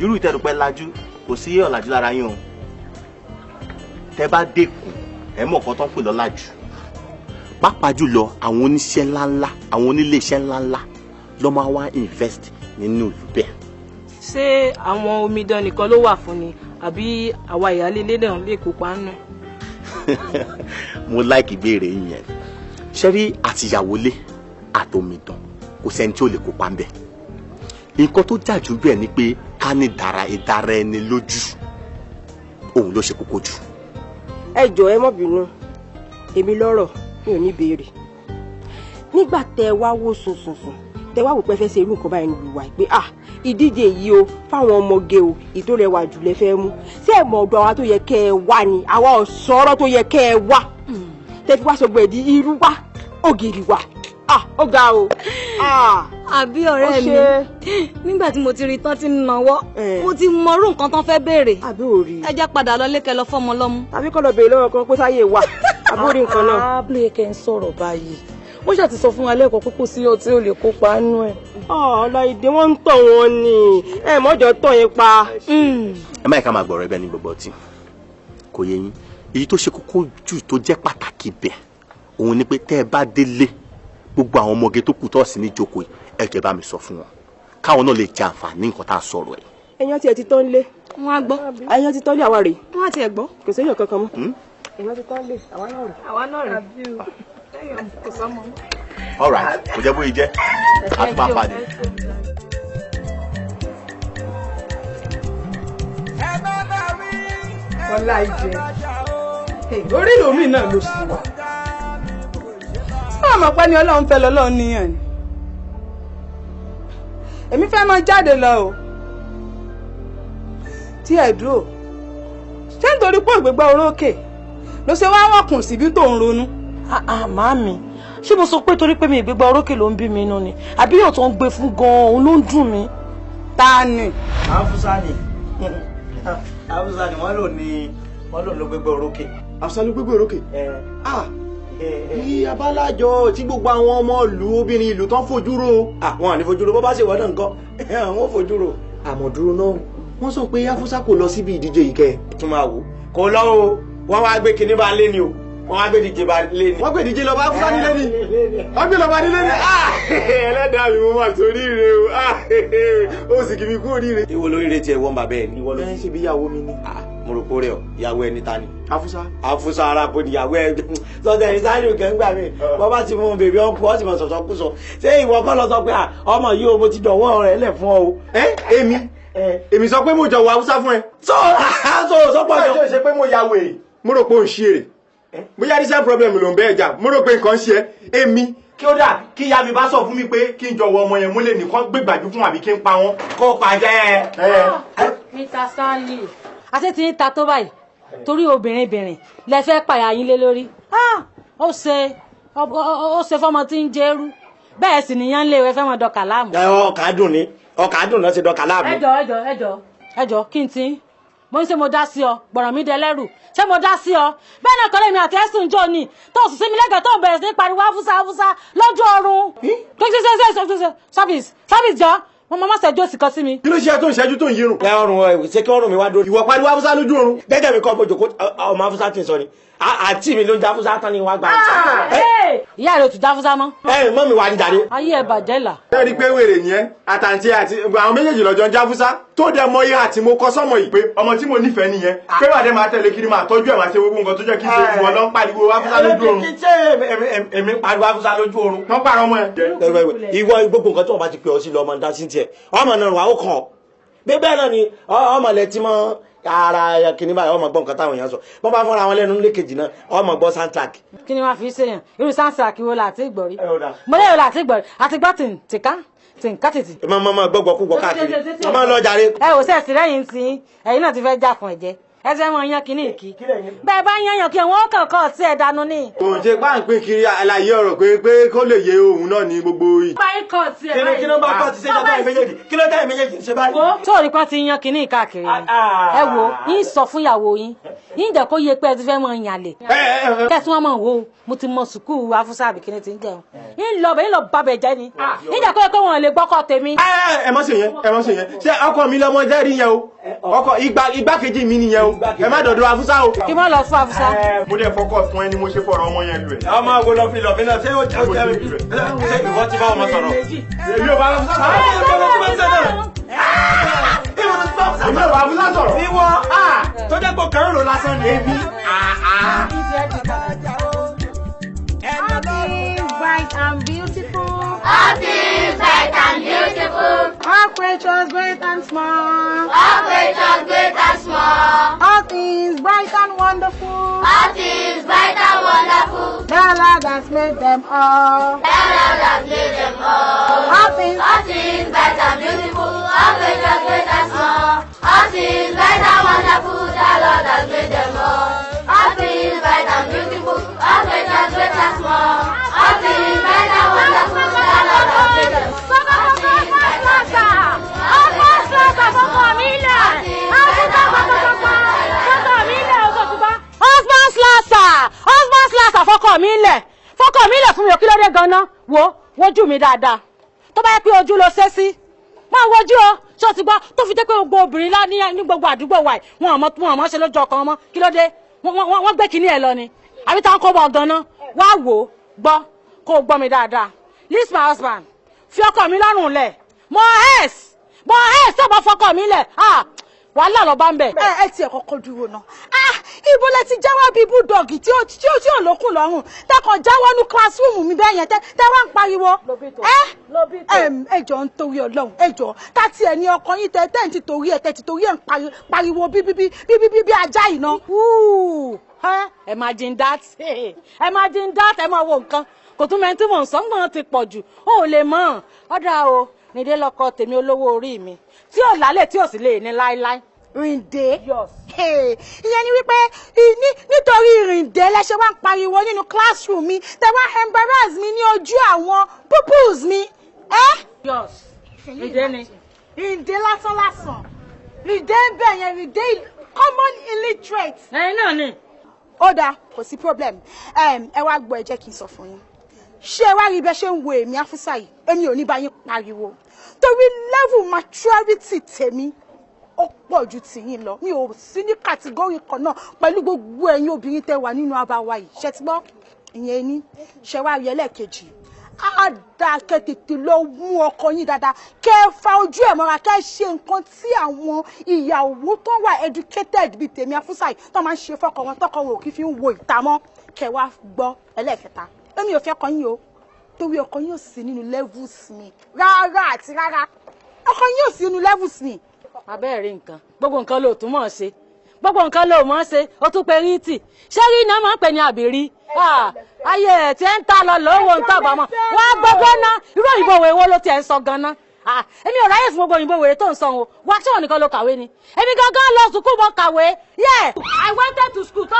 irú ìtẹ́dùpẹ́ lajú kò sí ọ̀làjú lára yín o tẹ́ bá dẹ́kun ẹ mọ̀ nǹkan tó ń pè lọ́làjú pàápàá jùlọ àwọn oníṣẹ́ ńláńlá àwọn oníléeṣẹ́ ńláńlá ló máa wá invest nínú ìlú bẹ́ẹ̀. ṣé àwọn omidan nìkan ló wà fún ni àbí àwa ìyáálé ilé náà lè kópa nù. mo like ìbéèrè yín yẹn ṣe rí àtìyàwólé àtòmìdàn kò sẹ́ni tí ó lè kópa ńbẹ̀ nǹkan tó jà jù bẹ́ẹ̀ ni pé ká ní ìdára ẹni lójú òun ló ṣe kókó jù. ẹ jọ̀ọ́ ẹ má bínú èmi lọ́rọ̀ mi ò ní béèrè nígbà tẹ wá wò sùnsùnsùn tẹ wá wò pé fẹ́ ṣe irú nǹkan báyìí nílùú wa pé ìdíje yìí o fáwọn ọmọge o ìtòrẹwà jù lẹ fẹ́ mú sí ẹ mọ ọ̀dọ̀ àwa tó yẹ kẹ́ ẹ wá ni àwa ọ̀sọ́rọ̀ tó yẹ kẹ́ ẹ wá tẹ fi wá sọgbọ ẹdí irú wa ògiri wa ó ga o. àbí ọ̀rẹ́ mi nígbà tí mo ti rí tán ti ń náwó mo ti mọrú nǹkan tán fẹ́ béèrè ẹ jẹ́ padà lọ lékè lọ fọ́mọ lọ́mú. tàbí kọ́ lọ bèèrè lọ́wọ́ kan pé sáyé wà àbórí nǹkan náà. abúlé kẹ́ ń sọ̀rọ̀ báyìí wọ́n ṣáà ti sọ fún wa lẹ́kọ̀ọ́ pé kò sí ọtí ò lè kópa nú ẹ̀. Ọláìdé wọ́n ń tọ̀ wọ́n ni ẹ mọ́jọ tọ̀ yín pa. ẹ má yẹ ká máa gbọ̀rọ̀ ẹbẹ̀ ní gbogbo ọtí kò yé yín èyí tó ṣe kókó jù tó jẹ́ pàtàkì bẹ̀ òun ni pé tẹ́ ẹ bá délé gbogbo àwọn ọmọge tó kù tọ́ọ̀sì ní ìjókòó ẹ jẹ́ bá mi sọ fún wọn káwọn náà lè jẹ àǹfààní nǹkan tá a sọ̀rọ̀ ẹ̀. èèyàn tiẹ̀ ti tán lé. wọ́n á gbọ́. èèyàn ti tán lé àwa rèé. wọ́n á tiẹ̀ gbọ́. kò séèyàn kankan mọ́. èèyàn ti tán lé àwa náà rèé. àwa náà rèé. kò sọ́mọ. all right kò jẹ́ bóyá jẹ́ a tún máa pàdé. Ọláìdé orí lómi náà ló sì wà sáà mọ̀ pé ní ọlọ́run fẹ́ lọ́lọ́run níyàn ni èmi fẹ́ máa jáde lọ o tí ẹ̀ dúró ṣé nítorí pé ògbégbá orókè ló ṣe wá wọ̀kùn síbi tó ń ronú. màámi ṣé mo sọ pé torí pé mi ìgbégbá orókè ló ń bí mi inú ni àbí yóò tó ń gbé fún gan-an òun ló ń dùn mí. ta ni. àfúsá ni wọ́n lò ló gbégbé orókè. àfúsá ló gbégbé orókè. ní abálájọ tí gbogbo àwọn ọmọ ìlú obìnrin ìlú tán fojú ro àwọn àní fojú ro bó bá ṣe wọ́n náà nǹkan àwọn fojú ro àmọ́ dúró náà wọ́n sọ pé Afusa kò lọ síbi ìdíje yìí kẹ́ tún máa wò kò lọ o wọ́n wá gbé kinní bá lé ni o wọ́n wá gbé díje bá lé ni. wọ́n gbé díje lọ bá Afusa nílé ni wọ́n gbé lọ bá nílé ni. ẹlẹ́dàá mi mo máa torí ire o ó sì kì í kú oríire. ìwọ lóríire tiẹ̀ wọ́n bàbá ẹ̀ ní. ìwọ ló ń ṣe bí ìyàwó mi ni. mo rò kó rẹ ọ ìyàwó ẹni ta ni. Afusa ara bo ìyàwó ẹ sọdẹ ní sáré òkè ńgbà mi wọn bá ti mú bèbí ọkọ ọ sì mọ sọsọ kú sọ ṣé ìwọ kọ́ lọ sọ pé ọmọ yìí o mo ti dọ̀wọ́ rẹ̀ lẹ̀ fún ọ o. èmi sọ pé mo jọ̀wọ́ Afusa fún ẹ. sọ pọ̀ jọ. ṣé pé mo ya wèrè mo rò pé ò ń ṣe èrè bóyá dísẹ́ problem ló ń bẹ́ ẹja mo rò pé nǹkan ṣe ẹ́ èmi. kí ó dà kí ìyá mi bá sọ fún mi pé kí n jọ̀wọ́ ọmọ yẹn mo lè nìkan gbégbàjú fún àbí kí n pa wọn kó pàjẹ́. Mr. Stanley àti tí ń ta tó báyìí torí obìnrin lẹ fẹ́ pàyà yín lé lórí ó ṣe fọmọ tí ń jẹ́rú bẹ́ẹ̀ sì nìyẹn ń lé ìwé fẹ́mọ̀ dọ̀kà láàmú. ọkà dùn náà ṣe dọ̀kà láàmú. ẹjọ kí n tí mo ń ṣe mo dá sí ọ gbọ̀ràn mi dẹlẹ́rù ṣé mo dá sí ọ bẹ́ẹ̀ náà kọ́lé mi àti ẹ̀sùn jọ ni tó sùn sí mi lẹ́gẹ̀ẹ́ tó bẹ̀rẹ̀ sí pariwo Afusa lójú ọrùn service jọ wọn máa ṣẹjú òsì kan sí mi. kí ló ṣe tó ń ṣẹ́jú tó ń yírun. ọrùn ṣé kí ọrùn mi wá dórí. ìwọ pariwo Afusa lójú oorun. gẹ́gẹ́ mi kọ́ bójú kó ọmọ Afusa ti sọ ni àti mi ló ń jẹ Afusa tán ni wọ́n gbà. ìyá rẹ̀ ò tún jẹ Afusa mọ́. mọ́ mi wà ní jàre. ayé ẹ̀ bàjẹ́ là. ẹ rí i pé wèrè yẹn àtàntí àti àwọn méjèèjì lọ́jọ́ ń jẹ Afusa tó dẹ mọ iye àti mo kọ sọmọ yìí pé ọmọ tí mo nífẹ̀ẹ́ nìyẹn pé wàá dé máa tẹ̀lé kiri máa tọ́jú ẹ̀ máa ṣe gbogbo nǹkan tó jẹ́ kí n ṣe ìwọ lọ ń pariwo Afusa lójú oorun. èmi pariwo Afusa lójú oorun. wọ́n pààrọ̀ ọmọ ẹ̀. ìwọ gbogbo nǹkan tí wọ́n bá ti pè ọ sí lọ ọmọ dá sí tiẹ̀ ọmọ náà wà ó kàn bẹ́ẹ̀ náà ni ọmọ lẹ ti mọ ara kìnní báyìí ọmọ gbọ́ nǹkan táwọn èèyàn sọ wọ́n bá fọ́nra wọn lẹ́nu lékejì náà ọmọ gbọ́ soundtrack. kí ni wọ́n fi ṣèyàn irú soundtrack wo la ti gbọ́ rí mo lè la ti gbọ́ rí àti gbọ́ tìǹkà tìtì. mọ gbọ́gbọ́ kú gbọ́ káàkiri ọmọ lọ jàre. ẹ ò sẹ́ẹ̀sì lẹ́yìn tí ẹ̀yin náà ti fẹ́ jà fún ẹ̀jẹ̀ ẹsẹ̀ wọn yan kínní kí bẹ́ẹ̀ bá yan kí wọ́n kọ̀ọ̀kan tí ẹ̀ dànù ní. kò ń ṣe páńpín kiri àlàyé ọ̀rọ̀ pé kó lè yé òun náà ní gbogbo yìí. kí ló bá kọ́ ti ṣe jọ́tà ìméjèèjì kí ló dá ìméjèèjì ṣe báyìí. tó rí kan ti yan kínní káàkiri ni ẹ wo yín sọ fún ìyàwó yín yín jẹ́ kó yẹ pé ẹ ti fẹ́ mọ ìyàlè kẹsí wọn mọ wo mo ti mọ sùkúù Afusa àbíkíní ti ń jẹun yín lọ bẹ yín lọ bàbẹ jẹ ni yín jẹ́ kó yẹ pé wọn lè gbọ́kọ̀ tèmi. ẹ má ṣe yẹn ṣé ọkọ mi lọmọ jẹ́rìí yẹn o ọkọ igbákejì mi nìyẹn o ẹ má dọ̀dọ̀ Afusa o. kí má lọ fún Afusa. mo dẹ̀ fọkọ̀ fún ẹ ni mo ṣe fọ̀rọ̀ ọmọ yẹn lù ẹ. ọmọ àgbo lọ fi lọ mí náà ṣé ó jẹ́ ṣé ìwọ ti bá ọmọ sọ̀rọ̀. èmi ò bá Afusa sọ̀rọ̀. èmi ò bá Afusa sọ̀rọ̀. ìwọ tó jẹ́ pé kẹrin ló lásán ni èmi. Bright and beautiful. All things bright and beautiful. All creatures great and small. All creatures great and small. All things bright and wonderful. All things bright and wonderful. The Lord has made them all. The Lord has made them all. All things bright and beautiful. All creatures great and small. All things bright and wonderful. The Lord has made them all. All things bright and beautiful. All creatures great and small. All things bright and wonderful. The Lord has made them all. fọkọ mi lẹ̀ fún mi ò kí ló dé ganan wojú mi dáadáa tó bá yẹ pé ojú ló ṣe sí máa wojú o ṣé o ti gbọ́ tó fi jẹ́ pé gbogbo obìnrin lá ní gbogbo àdúgbò wa wọn àmọ́ ṣe lójú ọkàn wọn kí ló dé wọ́n gbé kinní ẹ̀ lọ ni àbí táwọn kọ́ bọ̀ ganan wá wò ó gbọ́ kó o gbọ́ mi dáadáa list my husband fi ọkọ mi lọ́rùn lẹ̀ mo tó bá fọkọ mi lẹ̀ wàhálà lọ bá ń bẹ. ẹ tiẹ̀ kọ́kọ́ dúró náà ibo lẹ ti jáwọ́ bíi búdọ̀gì tí ò lókùn lọ́rùn tẹkàn jáwọ́ ní classroom mi bẹ́ẹ̀ yẹn tẹ wá ń pariwo. ẹjọ́ ń torí Ọlọ́run ẹjọ́ tàti ẹ̀ ní ọkọ yín tẹ ti torí ẹ̀ ń pariwo bí ajá yìí ná. imagine that ẹ máa wo nǹkan kò tún mẹ́rin tí mò ń sọ nǹkan ti pọ̀ jù ó lè mọ̀ ọ́dà o nídé lọ́kọ tèmi olówó orí mi tí ò lálẹ́ tí ò sì lè ní láéláé. Rìndé ìyẹn ni wípé nítorí Rìndé lẹ́sẹ̀ wá ń pariwo nínú classroom mi tẹ wá embarrass mi ní ojú àwọn pupils mi. Rìndé ni. Rìndé lásán Rìndé ń bẹ̀ yẹn Rìndé common illiterate. ẹ̀yin náà ni. ó dáa kò sí problem ẹ wá gbọ́ ẹ jẹ́ kí n sọ fún yín ṣé wá rí bẹ́ ṣe ń wo èmi Afusa yìí èmi ò ní bá yín pariwo torí level maturity tèmi ó pọ̀ ju tìyín lọ mi ò sí ní kàtígórì kan náà pẹ̀lú gbogbo ẹ̀yin obìnrin tẹ́ wà nínú abáwa yìí ṣe ti gbọ́ ìyẹn ní ṣe wá rí ẹlẹ́ẹ̀kejì á dáa kẹ́ tètè lọ mú ọkọ yín dáadáa kẹ́ fa ojú ẹ̀ mọ́ra kẹ́ ṣe nǹkan tí àwọn ìyàwó tó wà educated bíi tèmi Afusa yìí tó máa ń ṣe fọ́kọ wọn tọ́kọ wọn ò kí fi ń wo ìta mọ́ kẹ́ wá gbọ́ ẹlẹ́ẹ̀kẹta èmi ò fẹ́ kọ yín o torí ọkọ yín ò sí nínú levels mi rárá àti rárá ọkọ yín ò sí nínú levels mi. abẹ́ẹ̀ rí nǹkan gbogbo nǹkan ló tún mọ̀ ṣe gbogbo nǹkan ló mọ̀ ṣe ó tún pe rí tì ṣé rí iná máa ń pè ní àbírí ayé ẹ̀ tí ń ta lọ lówó ń tàbá mọ́ wọ́n á gbogbo ná irú òyìnbó wo ló tiẹ̀ ń sọ gan-an èmi ò ráyè fún gbogbo òyìnbó wèrè tó ń sọ wọn wá tí wọn nìkan ló kàwé ni èmi gangan lọ sùkúù mọ kàwé I wanted to school tó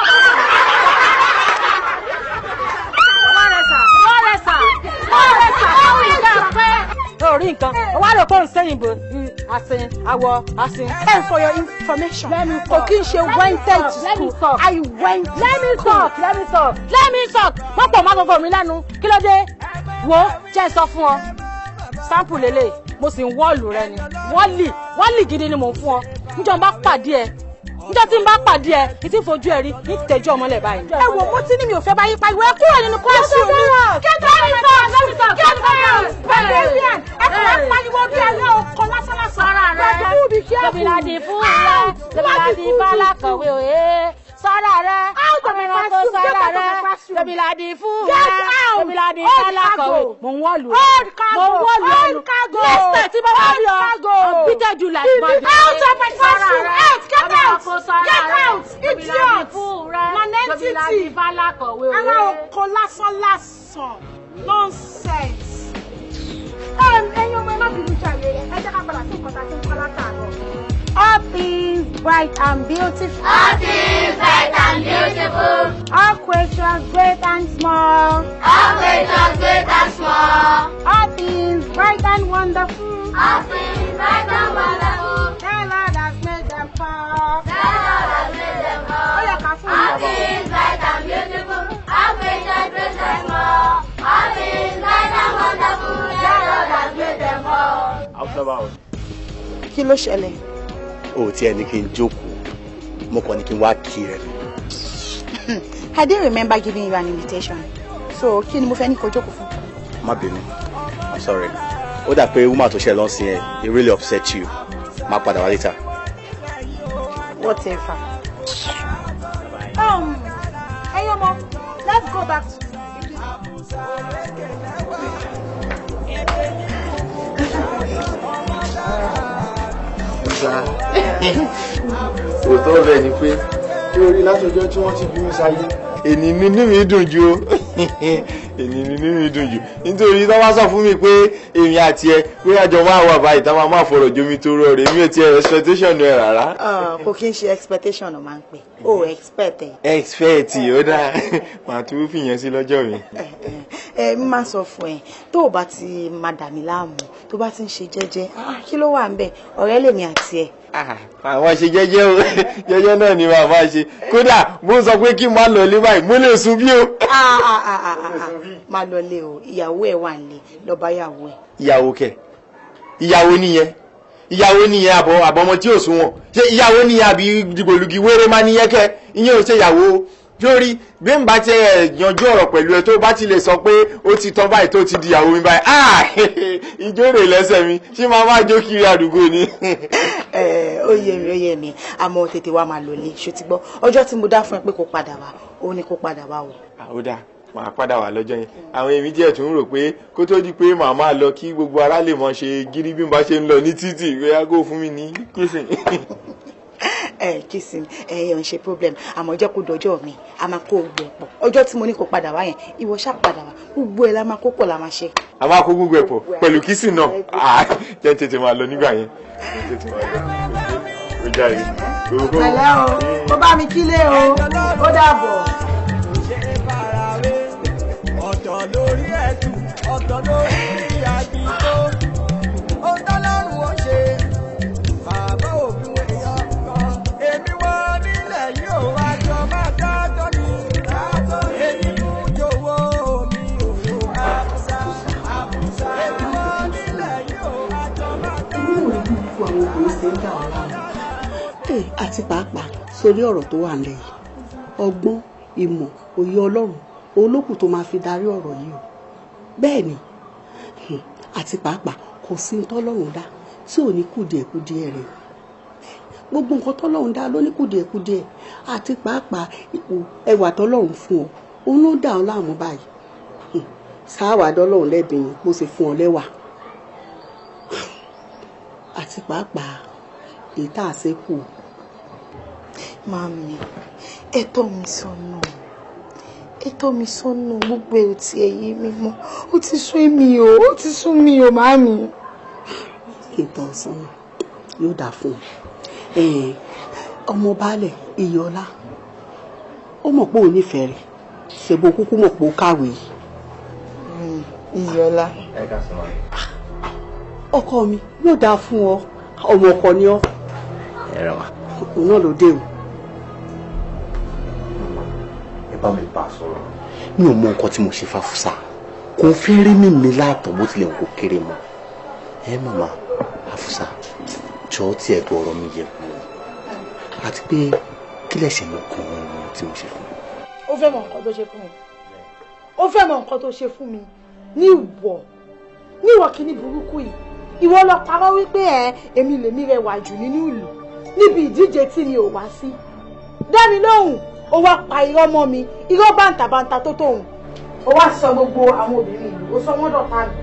orí nǹkan wà ló kó ń sẹ́yìn bò asin awọ asin. And for your information kò kí n ṣe wanted to school I went to school. let me talk wọ́n pọ̀ mọ́ gbogbo mi lẹ́nu kí ló dé wo jẹ́ sọ fún ọ sample lélẹ̀ mo sì ń wọ́ọ̀lù rẹ ni wọ́ọ̀lì gidi ni mò ń fún ọ níjọ́ n bá pàdé ẹ níjọ́ tí n bá pàdé ẹ ní tí fojú ẹ rí ní tẹ̀jú ọmọlẹ̀ báyìí. ẹ wò mo ti ní mi ò fẹ́ bá yín pariwo ẹ kúrò nínú classroom mi. barbarian ẹ kò wá pariwo bí ẹyẹ ọkọ lásánlásán. tóbiládì fún rẹ tóbiládì fálákọ̀wé òye sọ́ra rẹ ọmọ tó sọ́ra rẹ tóbiládì fún rẹ tóbiládì fálákọ̀wé mò ń wọ́ọ̀lù ẹnu lẹ́sẹ̀ tí mo bá rí ọ ọ̀bítẹ̀ jù láì mọ̀ bí out of my classroom get out idiot nonentity ara oko lásánlásán nonsense. ẹ̀yin ọmọ ẹ má bínú jàre ẹ jẹ́ ká padà sí nǹkan tá a ti ń kọ́ látàárọ̀. All things bright and beautiful. All things bright and beautiful. All creatures great and small. All creatures great and small. All things bright and wonderful. All things bright and wonderful. The Lord has made them fall. The Lord has made them fall. All things bright and beautiful. All creatures great and small. All things bright and wonderful. The Lord has made them fall. Kí ló ṣẹlẹ̀? o tiẹ̀ ní kí n jókòó mo kàn ní kí n wá kí rẹ. I didn't remember giving you an invitation. So kí ni mo fẹ́ ní kó jókòó fún? Má bínú, I'm sorry. Ó dà pé woman tó ṣe lọ́sìn ẹ̀ it really upset you. Má padà wá later. Whatever. Hey, Omo, let's go back to. Òótọ́ bẹ́ẹ̀ ni pé kí orí látọjọ́ tí wọ́n ti bí mi sáyé. Èní nínú mi dùn jù o. Èní nínú mi dùn jù. Nítorí tó bá sọ fún mi pé èmi àti ẹ pé àjọ máa wà báyìí tá máa fọ̀rọ̀ jomi tó rọ̀ rẹ̀ mi ò tiẹ̀ expectation ẹ rárá. Kò kí n ṣe expectation ọ̀ máa ń pè. O expect ẹ. Expect ó dáa. Màá tún fìyẹn sí lọ́jọ́ mi. Mi máa sọ fún ẹ tó o bá ti máa dà mí láàmú tó bá ti ń ṣe jẹ́jẹ́ kí ló wà ń bẹ̀ ọ̀rẹ́ lèmi àti ẹ. Àwọn ṣe jẹ́jẹ́ o jẹ́jẹ́ náà ni màá máa ṣe kódà bó sọ pé kí n máa lọ ilé báyìí mo lè sùn bí o. Máa lọ lé o ìyàwó ẹ wà nílé lọ bá ìyàwó ẹ. Ìyàwó kẹ ìyàwó nìyẹn àbọ̀mọ tí ò sunwọ̀n ṣé ìyàwó nìyẹn àbí dìgbòlugi wéré má nìyẹn kẹ ìyẹn ò ṣe ìyàwó jórí bí n bá ti yanjú ọ̀rọ̀ pẹ̀lú ẹ tó bá ti lè sọ pé ó ti tán báyìí tó ti di ìyàwó mi báyìí ìjórè lẹ́sẹ̀ mi ṣé máa má jó kiri àdúgbò ni. Ó yé mi àmọ́ tètè wá máa lọ lé ṣó ti gbọ́ ọjọ́ tí mo dá fún ẹ pé kó padà wá ó ní kó padà wá o. Ó dáa màá padà wá lọ́jọ́ yẹn àwọn èmi díẹ̀ tún rò pé kó tó di pé màá máa lọ kí gbogbo ará lè mọ̀ ṣe gírí bí n bá ṣe ń lọ ní títì bóyá kó fún mi ní kìsìn. Kìsìn ò ń ṣe problem àmọ́ jẹ́ kó dọjọ́ mi a máa kó gbogbo ẹ̀ pọ̀ ọjọ́ tí mo ní kó padà wá yẹn ìwọ ṣáà padà wá gbogbo ẹ̀ la máa kó pọ̀ la máa ṣe. A máa kó gbogbo ẹ̀ pọ̀ pẹ̀lú kìsìn náà jẹ́ tètè máa lọ nígbà yẹn. pẹ̀lẹ́ o ó bá mi kílé o ó dàbọ̀. Ọ̀tọ̀ lórí ẹ̀tù ọ̀tọ̀ lórí àgbìtó ọ̀tọ̀ lọ́rùn ó ṣe bàbá òbí èèyàn kan èmi wọ́n nílẹ̀ yóò wájọ máa dájọ́ ní èmi mú jọ̀wọ́ mi òwò àbùsà èmi wọ́n nílẹ̀ yóò wájọ máa dájọ́. Àti pàápàá sórí ọ̀rọ̀ tó wà nílẹ̀ yìí ọgbọ́n ìmọ̀ òye Ọlọ́run olókùn tó máa fi darí ọ̀rọ̀ yìí o bẹ́ẹ̀ ni àti pàápàá kò sí tọ́lọ́run dá tí ò ní kùdìẹ̀kùdìẹ̀ rẹ̀ gbogbo nǹkan tọ́lọ́run dá ló ní kùdìẹ̀kùdìẹ̀ àti pàápàá ipò ẹwà tọ́lọ́run fún ọ òun ló dá ọ láàmú báyìí sáwà dọ́lọ́run lẹ́bìyìn bó ṣe fún ọ lẹ́wà àti pàápàá èyí tá a ṣe kù. Màmí ẹ tọ́ mi sọ́nà ètò mi sọ́nà gbogbo èrò tí ẹ yé mi mọ́ ó ti sún mi o màámi. Ètò ọ̀sán yóò dà fún ọmọ baálẹ̀ Iyọlá ó mọ̀ pé ò nífẹ̀ẹ́ rẹ̀ ṣèbó kúkú mọ̀ pé ó kàwé. Iyọlá. Ọkọ mi yóò dà fún ọ ọmọ ọkọ ni ọ. Òun náà ló dé o. Bá mi bá sọ̀rọ̀ mi ò mọ nǹkan tí mo ṣe fáfúsà kò fẹ́ rí mímí láàtọ̀ bó tilẹ̀ kó kéré mọ́ màmá Àfúsà jọ tí ẹ gbọ́ ọ̀rọ̀ mi yẹ kú àti pé kí lẹ̀ṣẹ̀ mi kan tí mo ṣe fún mi. Ó fẹ́ mọ nǹkan tó ṣe fún mi ó fẹ́ mọ nǹkan tó ṣe fún mi ní ìwọ kìíní burúkú yìí ìwọ lọ parọ́ wípé èmi lèmi rẹwà jù nínú ìlú níbi ìdíje tí mi ò wá sí dá mi lóhùn ó wá pa irọ́ mọ́ mi irọ́ bàǹtàbàǹtà tó tóun ó wá sọ gbogbo àwọn obìnrin ìlú ó sọ wọ́n dọ̀tá mi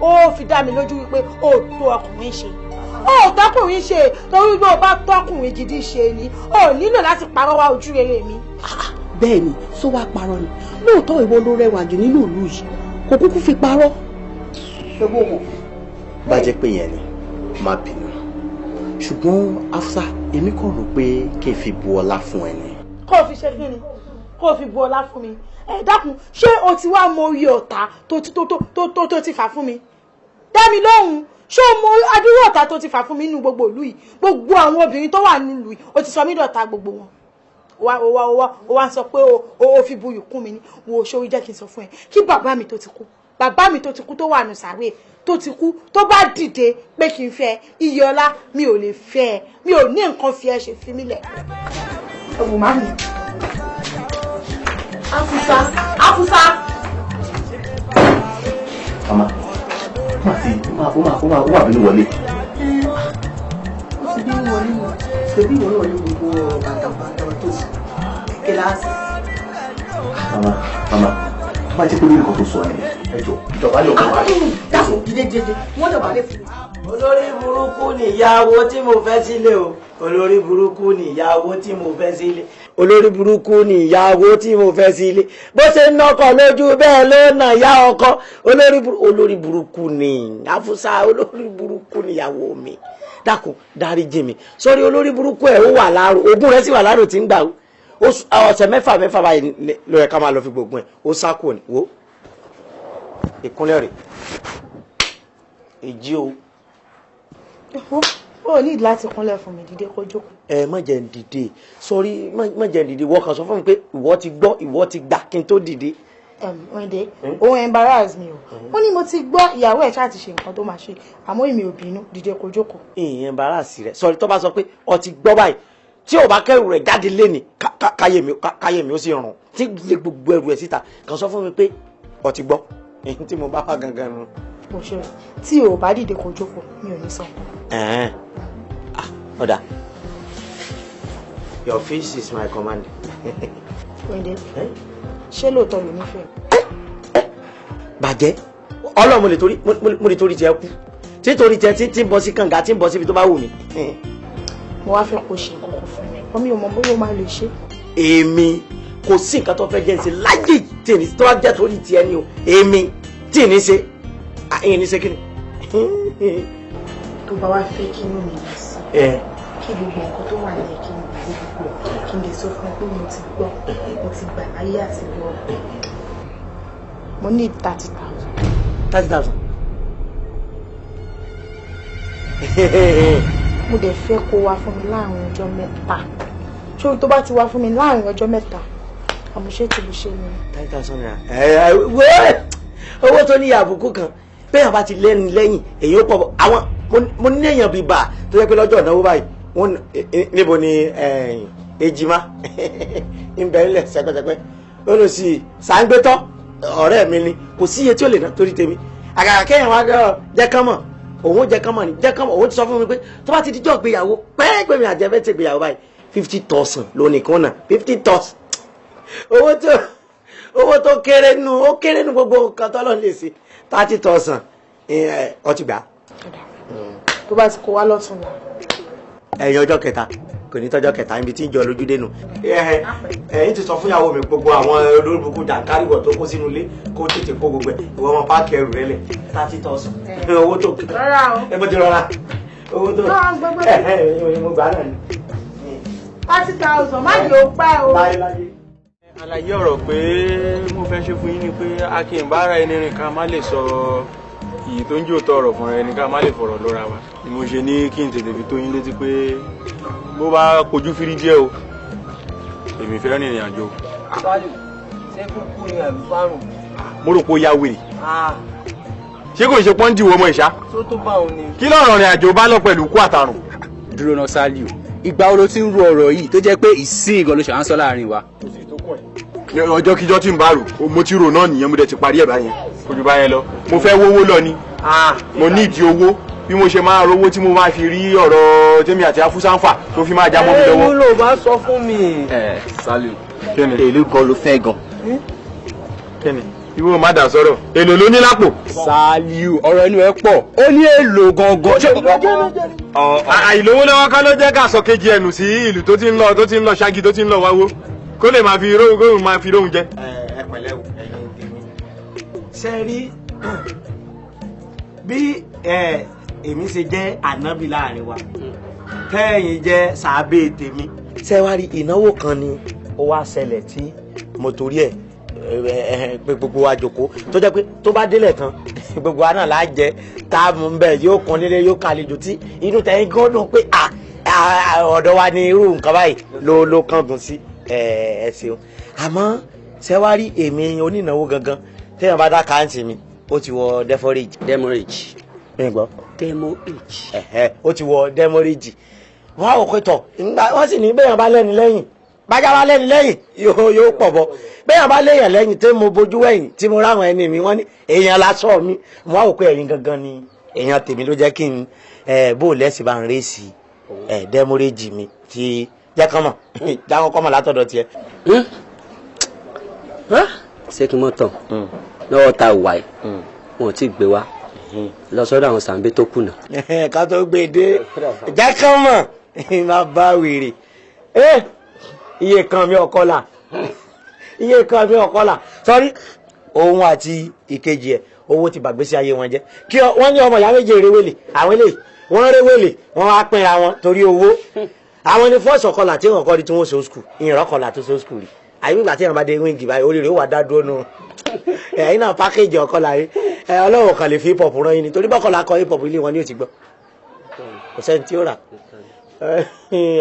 ó fi dá mi lójú wípé ó tó ọkùnrin ṣe ó tọkùnrin ṣe torí bí ó bá tọkùnrin gidi ṣe ni ó nílò láti parọ́ wá ojú rere mi. Bẹ́ẹ̀ ni sọ wá parọ́ ni lóòótọ́ ìwọ ló rẹwà jù nínú ìlú yìí kò kúkú fi parọ́. Bá jẹ́ pé yẹn ni má bínú ṣùgbọ́n Àfúsà èmi kò rò pé kí n fi bu ọlá fún ẹ ni. Kó o fi ṣe kí ni kó o fi bu ọlá fún mi dákun ṣé o ti wá mọ orí ọ̀tá tó ti fà fún mi dá mi lóhùn ṣé o mọ adúrú ọ̀tá tó ti fà fún mi nínú gbogbo ìlú yìí gbogbo àwọn obìnrin tó wà nínú ìlú yìí o ti sọ mí dọ̀tá gbogbo wọn o wá sọ pé o fi buyì kún mi ní wo sórí jẹ́ kí n sọ fún ẹ kí bàbá mi tó ti kú bàbá mi tó ti kú tó wà nù sàárè tó ti kú tó bá dìde pé kí n fẹ́ Iyọlá mi ò lè fẹ́ ẹ mi ò ní nǹkan fi ẹ ṣe fi mí lẹ̀. ọ̀bùn má mi. Afusa. Mama, ó máa bínú wọlé. Ó ti bínú wọlé wọn. Ṣèbí ìwọ náà ní gbogbo bàtàbàtà tó sì. Kíláàsì. Mama, má jẹ́ pé lórí kan tó sọ ni. Ẹ jọ, ìjọba lè kọ́ wa. Dákun jíjẹjẹjẹ, wọ́n dọ̀bà lè fún mi. Olórí burúkú ni ìyàwó tí mo fẹ́ sílé o. Olórí burúkú ni ìyàwó tí mo fẹ́ sílé. Olórí burúkú ni ìyàwó tí mo fẹ́ sílé. Bó ṣe ń nọkọ̀ lójú bẹ́ẹ̀ ló nà ya ọkọ. Olórí burúkú ni Afusa, olórí burúkú ni ìyàwó mi. Dákun dáríjì mi. Sọ́rí olórí burúkú ẹ̀ ó wà láàrò. Ogún rẹ̀ sì wà láàrò tí ń gbà. Ọ̀sẹ̀ mẹ́fà báyìí ló yẹ ká máa lọ fi gbogbo ẹ̀. Ó sá kúrò ní. Wo ìkúnlẹ̀ rẹ̀. Èjì o. ó ní láti kúnlẹ̀ fún mi dìde kó jókòó. Ẹ má jẹ́ n dìde sọrí má jẹ́ n dìde wọ́n kan sọ fún mi pé ìwọ ti gbọ́ ìwọ ti gbà kí n tó dìde. Wẹ́ndé òun embarrass mi o ó ní mo ti gbọ́ ìyàwó ẹ̀ ṣáà ti ṣe nǹkan tó máa ṣe àmọ́ èmi ò bínú dìde kó jókòó. Ìyẹn embarrass rẹ sọrí tó bá sọ pé ọ ti gbọ́ báyìí tí ò bá kẹrù rẹ̀ jáde léni káyé mi ó sì rùn tí lè gbogbo ẹrù ẹ̀ síta kan sọ fún mi pé ọ ti gbọ́ èyí tí mo bá wà gangan nu. mo ṣe tí o bá dìde kó jókòó mi ò ní sọ. Ọ̀dà your face is my command. Wẹ́ndé ṣé lóòótọ́ ló nífẹ̀ẹ́. Bàjẹ́ ọlọ́run mo lè torí tiẹ̀ kú títorí tiẹ̀ tí ń bọ́ sí kànga tí ń bọ́ síbi tó bá wù mí. mo wá fẹ́ kó ṣe nǹkan kan fún mi ọmọ mi ò mọ bóyá o máa lè ṣe. Èmi kò sí nǹkan tó fẹ́ jẹ́ ṣe láyé tèmi tó wá jẹ́ torí tiẹ̀ ni o èmi tí ì ní ṣe àyìn ní ṣe kí ni. tó bá wá fẹ́ kí inú mi lè sí kí gbogbo nǹkan tó wà ní kí n gbogbo kí n lè sọ fún ẹ pé mo ti gbọ́ mo ti gbà láyé àti lọ mo ní 30,000. mo dẹ̀ fẹ́ kó wá fún mi láàrin ọjọ́ mẹ́ta ṣé tó bá ti wá fún mi láàrin ọjọ́ mẹ́ta àmúṣe tí mo ṣe ni. 10,000 naira owó tó ní àbùkù kan bẹ́ẹ̀ bá ti lẹ́nu lẹ́yìn èyí ó pọ̀ àwọn mo ní èèyàn bíbà tó yẹ pé lọ́jọ́ ìnáwó báyìí wọ́n níbo ni Ejima ń bẹ nílẹ̀ sẹ́pẹ́sẹ́pẹ́ ó lọ sí sàǹgbẹ́tọ́ ọ̀rẹ́ mi ni kò sí iye tí ó lè ná torí tèmi àgàgà kéèyàn wá jẹ́ kán mọ̀ òun jẹ́ kán mọ̀ ni jẹ́ kán mọ̀ òun ti sọ fún mi pé tó bá ti dijọ́ gbéyàwó pẹ́ẹ́pẹ́ mi àjẹbẹ́ ti gbéyàwó báyìí 50,000 lónìí kan náà 50,000 owó tó kéré nu gbogbo nǹkan tó lọ́n lè ṣe 30,000 ọtí gbà. tó bá ti kó wá lọ́tún lọ. ẹ̀yìn ọjọ́ kẹta kò ní tọ́jọ́ kẹta níbi tí ń jọ lójú dénú. ẹ̀yìn ti sọ fún ìyàwó mi gbogbo àwọn olórúkú jàǹkárìwọ̀ tó kó sínú ilé kó tètè kó gbogbo ẹ̀ ìwọ ọmọ páàkì ẹrù rẹ lẹ̀ 30,000 owó tó kí. ẹ bọ́ ti rọra owó tó mo gbà náà ni. 30,000 má jẹ́ ó pẹ́ o. àlàyé ọ̀rọ̀ pé mo fẹ́ ṣe fún yín ni pé a kì í bára ẹni rìn ká má lè sọ iyì tó ń jò tọrọ fúnra ẹni ká má lè fọ̀rọ̀ lóra wa ni mo ṣe ní kí n tètè fi tó yín létí pé bó bá kojú fírí díẹ̀ o èmi fẹ́ rìnrìn àjò. ṣé kúkú ni àbí fárùn. mo rò pé ó yá wèrè ṣé kò ṣe pọ́ńdì wọ́mọ ìṣá. tó tó bá òun ni. kí lọ́rọ̀ rìn àjò bá lọ pẹ̀lú kú àtàrùn. dúró náà Sálíù ìgbà wo ló ti ń ro ọ̀rọ̀ yìí tó jẹ́ pé ìsín ìgan ló ṣe à ń sọ láàrin wa. ọjọ́ kíjọ́ tí ń bá rò mo ti rò náà nìyẹn mo dẹ̀ ti parí ẹ̀ báyẹn ojú báyẹn lọ mo fẹ́ wówó lọ ni mo ní ìdí owó bí mo ṣe máa rówó tí mo máa fi rí ọ̀rọ̀ tèmi àti Afusa ń fà tó fi máa já mọ́ mi lọ́wọ́. èmi ló bá sọ fún mi. Sálíù èlò gan ló fẹ́ gan. kíni ìwọ má dà sọ̀rọ̀ èlò ló ní lápò. Sálíù ọ̀rọ̀ ẹnu ẹ pọ̀ ó ní èlò gangan. àìlówó lọ́wọ́ ká ló jẹ́ ká sọ kejì ẹnu sí ìlú tó ti ń lọ ṣáàgì tó ti ń lọ wáwó kó lè máa fi róhùn jẹ. ẹ pẹ̀lẹ́ o ẹ̀yin tèmi ṣe rí bí èmi ṣe jẹ́ ànábì láàrin wa kẹ́yìn jẹ́ sàábé tèmi. ṣé wàá rí ìnáwó kan ni ó wá ṣẹlẹ̀ tí mo torí ẹ̀ pé gbogbo wa jókòó tó jẹ́ pé tó bá délẹ̀ tán gbogbo wa náà láà jẹ́ tá a mú bẹ́ẹ̀ yóò kún nílé yóò kàlejò tí inú tẹ̀yìn gan dùn pé ọ̀dọ̀ wa ni irú nǹkan báyìí ló kángun sí ẹ ṣeun àmọ́ ṣé wàá rí èmi onínáwó gangan téèyàn bá dá káàntì mi ó ti wọ demorage. demorage. ẹ gbọ́. demorage. ó ti wọ demorage. wọ́n á wò pé tọ̀ wọ́n sì ní bẹ́ẹ̀ bá lẹ́ni lẹ́yìn bájá bá lẹ́ni lẹ́yìn yóò pọ̀ bọ́ bẹ́ẹ̀ bá léèyàn lẹ́yìn tí mo bójú wẹ̀yìn tí mo ráwọn ẹni mi wọ́n ní èèyàn lásán mi mo á wò pé ẹ̀yin gangan ni èèyàn tèmi ló jẹ́ kí n bó lẹ́sìn bá ń rèsì demorage mi ti jẹ́ kọ́mọ̀ jáwọ́ kọ́mọ̀ látọ̀dọ̀ tiẹ̀. ṣé kí n mọ̀ tán lọ́wọ́ ta wà yìí wọn ò tí ì gbé wá lọ sọ́dọ̀ àwọn sàǹbé tó kùnà. ká tó gbé e dé jẹ́ kọ́mọ̀ máa bá wèrè iye kan mi ọ̀kọ́là sọ́rí òun àti ìkejì ẹ̀ owó ti bàgbésí ayé wọn jẹ́ kí wọ́n ní ọmọ ìyá méje rewele àwọn eléyìí wọ́n rewele wọ́n wá pínra wọn torí owó àwọn ní fọ́ọ̀sì ọ̀kọ́là tí wọ́n kọ́ di tí wọ́n so skul ìyẹn ọ̀kọ́là tó so skul rí àyè nígbà tí èèyàn bá dé wíńgì báyìí orí rẹ̀ ó wà dá dúró nù ẹ̀yin náà pákéjì ọ̀kọ́là rí ọlọ́wọ́ kan lè fi hip hop rán yín ni torí bọ́kọ̀lá kọ hip hop ilé wọn ni ó ti gbọ́ kò sẹ́ni tí ó rà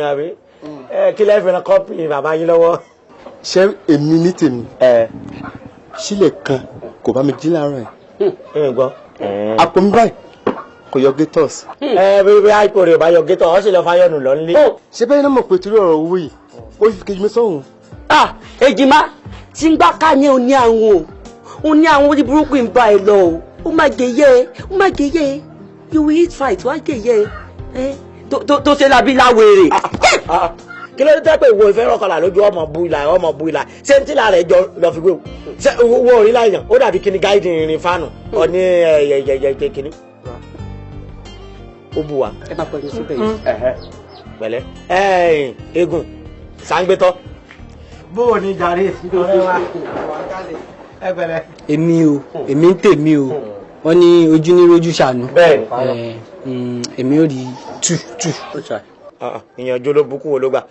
àbí kí lẹ́ẹ̀ fẹ́ràn kọ́pì bàbá yín lọ́wọ́. ṣé èmi ní tèmi sílẹ̀ kan kò bá mi jí láàárọ̀ ẹ̀ gbọ́ àpò mi báyìí kò yọ gators. bí àìpò rẹ̀ ò bá yọ gators ọ̀ sì lọ fáyọ̀nù lọ nílé. ṣé bẹ́ẹ̀ náà mọ̀ pé torí ọ̀rọ̀ owó yìí ó fi kejì mi sọ̀hún. èjìmá tí ń gbá ká yẹn ò ní àwọn ò ní àwọn orí burúkú ń bá ẹ lọ o ó má gèyẹ you will eat fight wá gèyẹ tó ṣe lábí láwèrè. kí ló dé tẹ́ pé ìwọ ìfẹ́ rọ́kọ̀lá lójú ọmọ bu ìlà ṣé ń tìlà rẹ̀ jọ lọ fi gbé o ṣé owó orí láyàn ó dàbí kíní gáìdì ìrìn fánù ọ̀ní ẹ̀yẹ̀yẹ̀ kíní. ó bu wa. ẹ bá pẹ̀lú síbẹ̀ yìí. pẹ̀lẹ́ eégún sàǹgbẹ́tọ́ bó o ní jàre ọ̀rẹ́ wa ẹ pẹ̀lẹ́. èmi ń tèmi o wọ́n ní ojú ní rojú ṣàánú. èmi ò rí tù. ìyànjú ló bukú wo ló gbà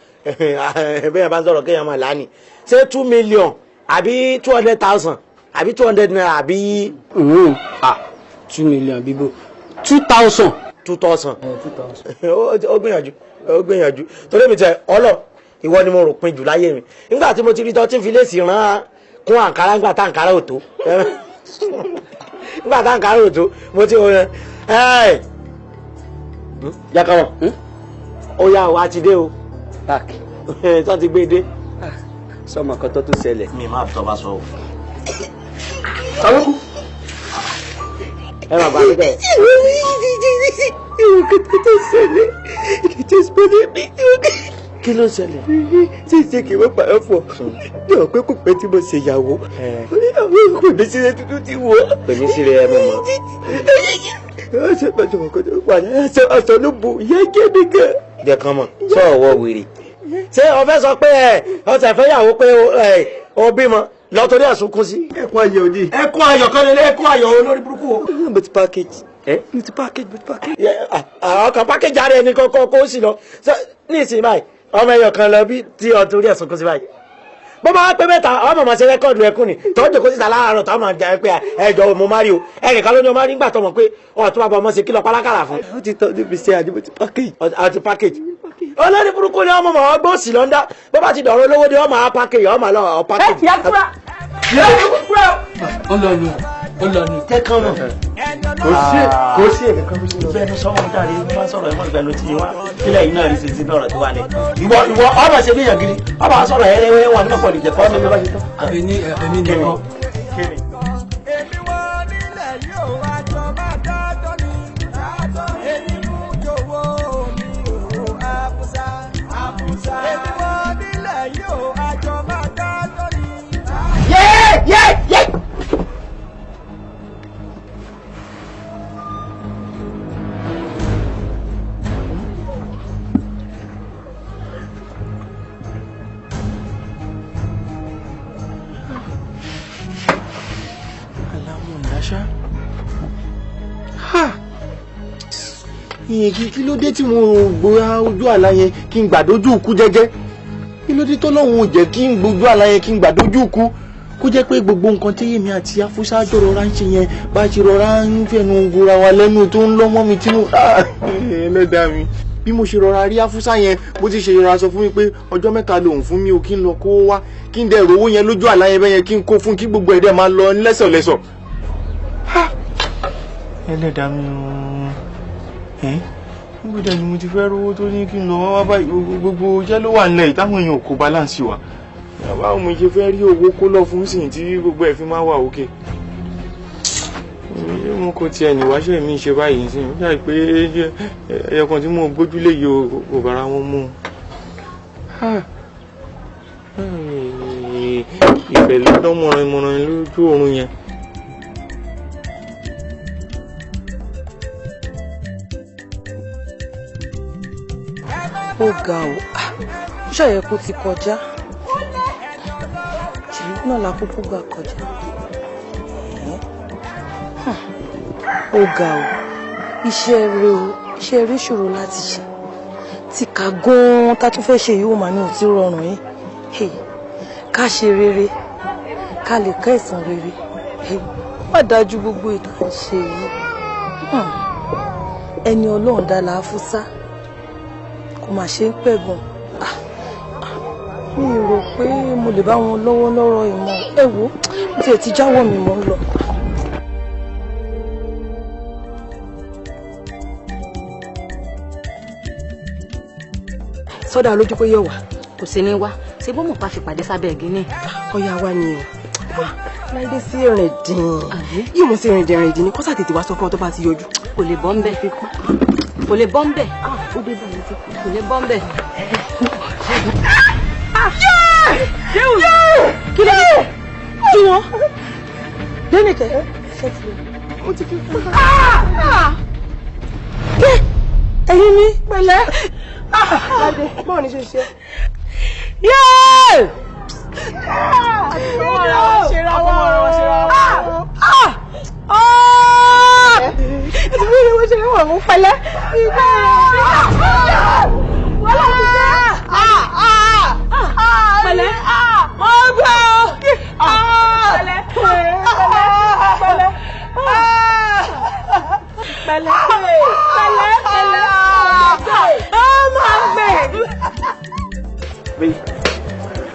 bẹ́ẹ̀ bá ń sọ̀rọ̀ kéèyàn máa lánìí ṣé 2 million àbí 200,000 àbí 200 naira àbí. 2 million bíbó 2,000. 2,000. ó gbìyànjú torí mi tẹ ọlọ ìwọ ni mo rò pin jù láyé mi nígbà tí mo ti rí tọ́ tí ń fi léèsì rán kún àǹkárá nígbà tá àǹkárá ò tó nígbà tá àǹkárá ò tó mo ti wọ́n jákàmọ́ ó yá o a ti dé o tó ti gbé dé. sọmọ kan tó tún ṣẹlẹ̀. mi máa tọ́ bá sọ o. ọlọ́kù ẹ máa bá mi bẹ́ẹ̀. kí ló ṣẹlẹ̀. tí ìṣe kì í wọ́n pààyàn fọ ní ọ̀pẹ́ kò pẹ́ tí mo ṣe ìyàwó àwọn kò ní sílẹ̀ tuntun ti wọ́. kò ní sílẹ̀ ẹ mọ̀ mọ́. ọ̀sẹ̀ pẹ̀lú ọkọ̀ tó wà ní aṣọ ló bu ìyá jẹ́ nìkan. jẹ́ kán mọ̀ sọ ọwọ́ wèrè. ṣé o fẹ́ sọ pé ọ̀sẹ̀ fẹ́ yàwó pé o bímọ lọ torí ẹ̀sùn kún sí. ẹkún ayọ̀ ni. ẹkún ayọ̀ kan lélẹ̀ ẹkún ayọ̀ olórí burúkú o. mo ti package. mo ti package. àwọn kan package ara ẹni kọ́kọ́ kó sì lọ ní ìsìn báyìí ọmọ ẹyọ kan lọ bí tí ọ torí ẹ̀sùn kún sí báyìí. bó bá wá pé mẹ́ta ọmọ ọmọ ṣe rẹ́kọ̀dù ẹkún ni tọ́jú kó síta láàárọ̀ tó máa jẹ́ pé ẹjọ́ mo má rí o ẹnìkan ló ní o má rí nígbà tó mọ̀ pé ọ̀tún bàbá ọmọ ṣe kí lọ pálákàrà fún. ó ti tọ́ níbi iṣẹ́ àdìbò ti package. àti package. olórí burúkú ni ọmọ mọ̀ ọgbọ́n sí lọ́ndà bó bá ti dọ̀rọ̀ olówó ni ọmọ á package ọmọ lọ package. ó lọ ní. tẹ́kàn mọ̀. kò sí èdè kan bí ṣe lọ. ìfẹ́nu sọ́wọ́n dáre ní wọ́n sọ̀rọ̀ ẹ̀mọ́ ìfẹ́nu tí wọ́n kílẹ̀ yìí náà rí sí lọ́rọ̀ tó wà ní. ìwọ ọmọ ṣe bí yàgìrì ọmọ sọ̀rọ̀ ẹ̀rẹ́ wọn ní ọ̀pọ̀ ìjẹ́ fọ́ mi bá ṣe tán. èmi nìkan. ìyẹn kí ló dé tí mo gbóra ojú àlá yẹn kí n gbàdójú ikú jẹ́jẹ́ kí ló dé tọ́lọ́hun ò jẹ́ kí n gbójú àlá yẹn kí n gbàdójú ikú kó jẹ́ pé gbogbo nǹkan tí èmi àti afúsájọ́ rọra ń ṣe yẹn bá ṣe rọra ń fẹnu gora wa lẹ́nu tó ń lọ́mọ́ mi tí mo ẹlẹ́dàá mi bí mo ṣe rọra rí afúsá yẹn bó ti ṣe rọra sọ fún mi pé ọjọ́ mẹ́ta lòun fún mi ò kí n lọ kó wá kí n dẹ̀ rówó yẹn lójú àlá yẹn bẹ́yẹn kí n kó fún kí gbogbo ẹ̀dẹ̀ máa lọ lẹ́sọ̀lẹ́sọ̀ ẹlẹ́dàá mi ẹ́ níbo dẹ̀ ni mo ti fẹ́ rówó tó ní kí n lọ wá báyìí gbogbo iṣẹ́ ló wà nílẹ̀ yìí táwọn èèyàn kò balance wa báwo mo ṣe fẹ́ rí owó kó lọ fún sìn tí gbogbo ẹ̀ fi máa wà òkè mo kò tiẹ̀ níwáṣẹ́ mi ṣe báyìí sí i ó pé ẹyọ kan tí mo gbójúlé yìí ò bára wọn mú ìfẹ́ lọ́dọ́ mọ̀ràn lójú oorun yẹn. ó ga ọ́ ó ṣàyẹ kó ti kọjá ṣèlú náà la kúkú gbà kọjá ó ga ọ́ iṣẹ́ rẹ ṣòro láti ṣe tí ká gan-an tá tún fẹ́ ṣe yìí ó máa ní òtí rọrùn yìí ká ṣe rere ká lè ká ẹ̀san rere má dájú gbogbo ìtàn ṣe yìí ẹni ọlọ́run dá la fúsá kò má ṣe ń pẹ̀gàn mi rò pé mo lè bá wọn lọ́wọ́ lọ́rọ̀ ìmọ̀ ẹ wo mo tiẹ̀ ti jáwọ́ mi mọ́ ń lọ. sọ́dà lójú pé yóò wá kò sí ní wá ṣé bó mọ̀ pa fi pàdé sábẹ́ ẹ̀gín ní. ọ̀yà wa ni o láìdé sí ìrìn dín yìí mo sì rìn dín ní kọ́sà tètè wá sọ fún ọ tó bá ti yọjú. kò lè bọ́ ń bẹ̀ kò lè bọ́ ń bẹ̀ ó dé báyìí tí kò lè bọ́ ń bẹ̀. kí ló dé kí wọ́n Dénìkẹ́ ó ti fi fún un. ẹ̀yin mi pẹ̀lẹ́. láìdé bọ́ọ̀ ni ṣe ṣe.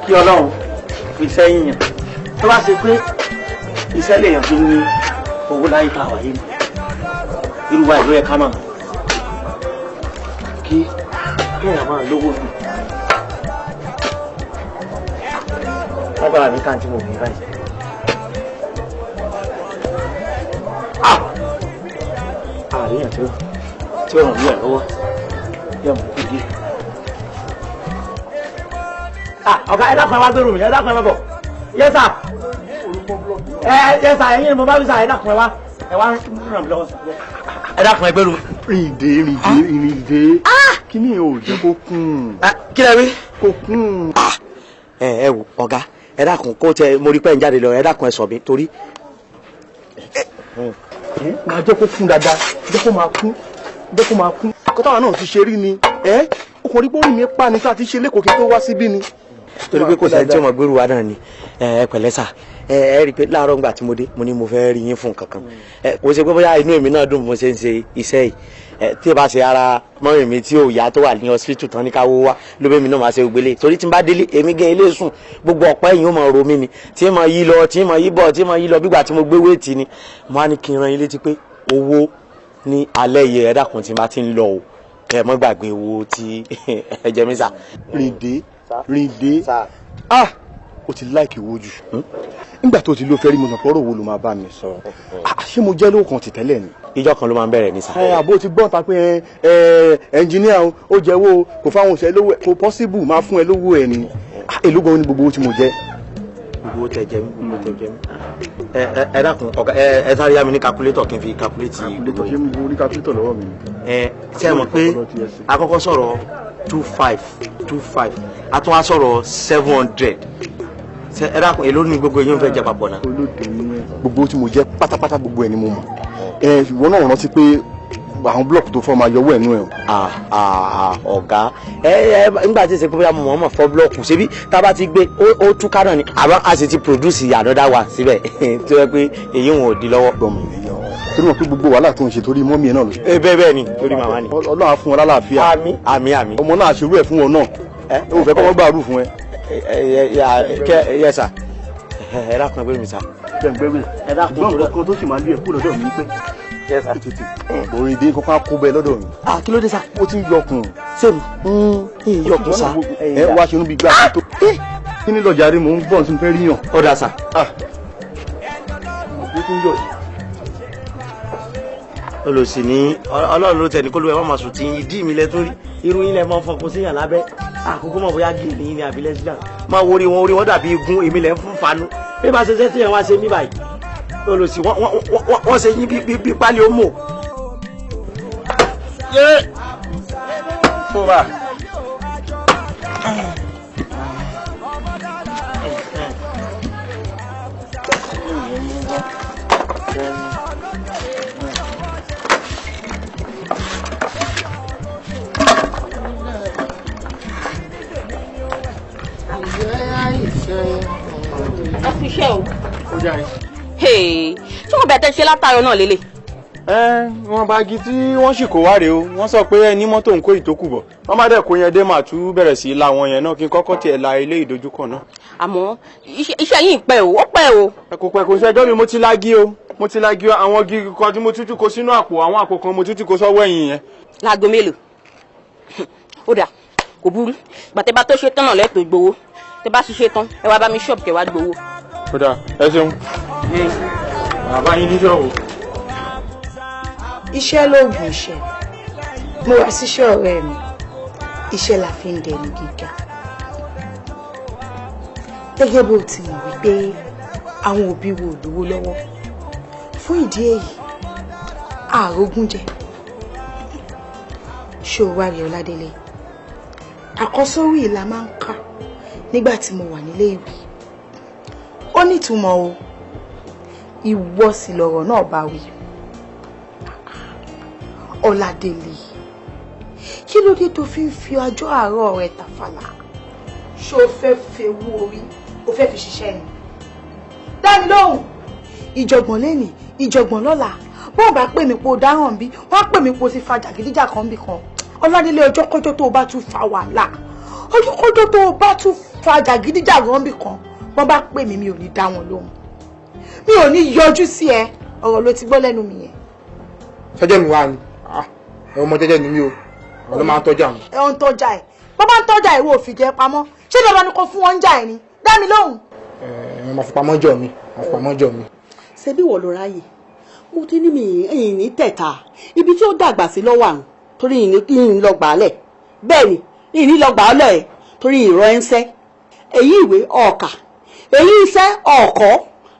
kí ọlọ́run fi sẹ́yìn yàn tó bá ṣe pé iṣẹ́ lèèyàn fi ní owó láyé tá a wáyé ni irú wa ìlú ẹ̀ ká mọ̀ kí kéèyàn máa lówó dùn lágbára mi káàntì mo gbìn báyìí. àríyàn tí ó ràn mí ẹ̀ lọ́wọ́ yóò mú kí dé. ọ̀gá ẹ dákun ẹ wá gbèrú mi ẹ dákun ẹ má bọ̀ yẹ sà yẹ sà ẹ̀yin ni mo bá wí sà ẹ dákun ẹ wá ràn mí lọ́wọ́ ẹ dákun ẹ gbèrú mi. rìndé kí ni ò jẹ́ kó kún. kí lẹ wí. kó kún. ẹ wò ọ̀gá ẹ dákun kó tẹ mo rí pé ń jáde lọ ẹ dákun ẹ sọ mi torí. máa jẹ́ kó kún dáadáa jẹ́ kó máa kún kọ́tàwá náà ti ṣe rí ni ọkùnrin bórí mi pa ni tá a ti ṣe lẹ́kọ̀ọ́ kí n tó wá síbí ni. torí pé kò sẹ́ni tí ọmọ gbèrú wa náà ni ẹ pẹ̀lẹ́ sà ẹ rí i pé láàárọ̀ ńgbà tí mo dé mo ní mo fẹ́ rí yín fún kankan kò ṣe pé bóyá inú èmi náà dùn mo ṣe ń ṣe iṣẹ́ yìí tí ẹ bá ṣe ara mọ́rin mi tí ò yá tó wà ní hospital tán ní káwó wá ló bẹ́ẹ̀ mi náà máa ṣe ògbélé torí tí n bá délé èmi gan ilé sùn gbogbo ọ̀pá ẹ̀yìn ó máa ro mí ni tí mo yí lọ tí mo yí bọ̀ tí mo yí lọ bígbà tí mo gbé wéètì ni mo á ní kí n ran ilé ti pé owó ní alẹ́ yẹ ẹ dákun tí n bá ti ń lọ o ẹ mọ́ gbàgbé owó tí ẹ jẹ mí sà. rìndé o ti láìkì owó jù nígbà tó ti ló fẹ́ rí mo nàpọ̀ òwò ló máa bá mi sọ ṣé mo jẹ́ lówó kan ti tẹ́lẹ̀ ni. ìjọ kan ló máa ń bẹ̀rẹ̀ ní sà. àbó ti gbọ́n ta pé ẹnjìníà ó jẹ́ owó kò fáwọn òṣèré lówó kò pọ́síbù máa fún ẹ lówó ẹ ni èló gan ni gbogbo owó tí mo jẹ. gbogbo tẹ jẹ mí gbogbo tẹ jẹ mí. ẹ dákun ọ̀gá ẹ sáré yá mi ní calculator kí n fi calculate. calculator ṣé mo rí calculator lọ́wọ́ mi. ṣé ẹ mọ̀ pé àkọ́kọ́ sọ̀rọ̀ 25 a tún wá sọ̀rọ̀ 700 ẹ dákun èló ni gbogbo yín fẹ́ jẹ papọ̀ náà. gbogbo tí mo jẹ pátápátá gbogbo ẹ ni mo mọ̀ ìwọ náà rántí pé àwọn blọọkù tó fọ́ máa yọwọ́ ẹ̀nú ẹ̀. ọ̀gá nígbà tí ìṣe pé bóyá mo mọ̀ fọ́ blọọkù ṣebí tá a bá ti gbé ó túká náà ni àbá a sì ti produce another one síbẹ̀ tó yẹ pé èyí wọn ò di lọ́wọ́. torí wọn pé gbogbo wàhálà tó ń ṣe torí mọ́mí ẹ̀ náà ló ṣe. bẹ́ẹ̀ ni torí màmá ni. Ọlọ́run á fún wọn lálàáfíà. àmín. ọmọ náà ṣerú ẹ̀ fún wọn náà ó fẹ́ kọ́ wọ́n gbàrú fún ẹ. yẹ sà ẹ dákun ẹgbẹ́ mi sà. ẹ dákun torí kan tó sì máa lé ẹ kú lọ́dọ̀ mi pé orin dé kọ́kọ́ kó bẹ́ẹ̀ lọ́dọ̀ mi. Kí ló dé sá? ó ti ń yọkùn. sẹ́mi yọkùn sá. ẹ wá ṣe inú bíi gbà tó. kí ni lọ́jà rí mò ń bọ̀ nítorí fẹ́ ríyàn. ọ̀dà sá. ó tún yọ yìí. olùsìn ní ọlọ́run ló tẹ̀lé kólú ẹ̀ wọ́n máa sùn tí ìdí mi lẹ tó rí irú yín lẹ máa fọkùn sí yàn lábẹ́ àkókò mọ̀ bóyá gèlè yín ni àbí lẹ́sìlá máa wo orí wọn dàbí igun èmi lẹ́ ń fún fanu bí bá ṣe ṣe tí yẹn wá ṣe mí báyìí olùsìn wọ́n ṣe yín bí pálí ó mọ̀. fún wa. Iṣẹ́ o. Tí wọ́n bẹ̀tẹ̀ ṣe látàrí náà lélẹ̀. Wọ́n bá gi tí wọ́n sì kó wá rèé o wọ́n sọ pé ẹni mọ́tò ń kó ìtókù bọ̀ wọ́n má dẹ̀ kó yẹn dé màá tún bẹ̀rẹ̀ sí la wọn yẹn náà kí n kọ́kọ́ tiẹ̀ la ilé ìdojúkọ náà. Àmọ́ iṣẹ́ yìí pẹ́ o ó pẹ́ o. Kò pẹ́ kò ṣẹjọ́ mi mo ti lagi o àwọn igi kan tí mo tútù kó sínú àpò àwọn àpò kan mo tútù kó sọ́wọ́ ẹ̀yìn yẹn. Láago mélòó? Ó dà kò burú gbàtẹ́ bá tó ṣe tán náà lẹ́tọ̀ọ́ gbowó tẹ́ bá ṣiṣẹ́ tán ẹ wá bá mi ṣọ́ọ̀bù kẹ́ wá gbowó. Ó dà ẹ ṣeun. Bàbá yín ní ṣọ́ọ̀bù. Iṣẹ́ lóògùn iṣẹ́ mo wá síṣẹ́ ọ̀rẹ́ mi iṣẹ́ la fi ń dẹni gíga gẹ́gẹ́ bó ti mọ̀ wípé àwọn òbí wo lówó lọ́wọ́ fún ìdí èyí àrógún jẹ ṣé o wá rí Ọládélé àkọsórí ìlà máa ń kà nígbà tí mo wà nílé ìwé ó nítumọ̀ o ìwọ sì lọ̀rọ̀ náà bá wí Ọládélé kí ló dé tó fi ń fi ọjọ́ àárọ̀ rẹ tàfàlà ṣó fẹ́ fewú orí o fẹ́ fi ṣiṣẹ́ ni dáni lóhùn ìjọ̀gbọ̀n lẹ́nìí ìjọ̀gbọ̀n lọ́la bọ́ọ̀ bá pè mí pé o dáràn bí wọ́n pè mí pé o ti fa jàgídíjà kan bí kan Ọládélé ọjọ́ kọjọ́ tó o bá tún fa wàhálà ọjọ́ kọjọ́ tó o bá tún fa jàgídíjà kan bí kan wọ́n bá pè mí mi ò ní dá wọn lóhùn mi ò ní yọjú sí ẹ ọ̀rọ̀ ló ti gbọ́ lẹ́nu mi yẹn. ṣẹ́jẹ́ mi wá ni ẹ ọmọ jẹ́jẹ́ ni mí o ọ̀rọ̀ máa ń tọ́jà mi. ẹ ń tọ́jà ẹ bó bá ń tọ́jà ìwé òfin jẹ pamọ́ ṣé dandan ni kò fún wọn ń jà ẹ ni dá mi lóhùn. ẹ máa fi pamọ́ jọ mi ṣebí wọ́n ló ráyè mo ti ní mi ìyìn ní tẹ̀ta ibi tí ó dàgbà sí lọ́wọ́ àrùn torí ìyìn lọ gbà á lẹ̀ bẹ́ẹ̀ ni ìyìn lọ gbà á lẹ̀ torí ìrọ̀ ẹ̀ ń sẹ́ èyí ìwé ọ̀ọ̀kà èyí iṣẹ́ ọ̀ọ̀kọ́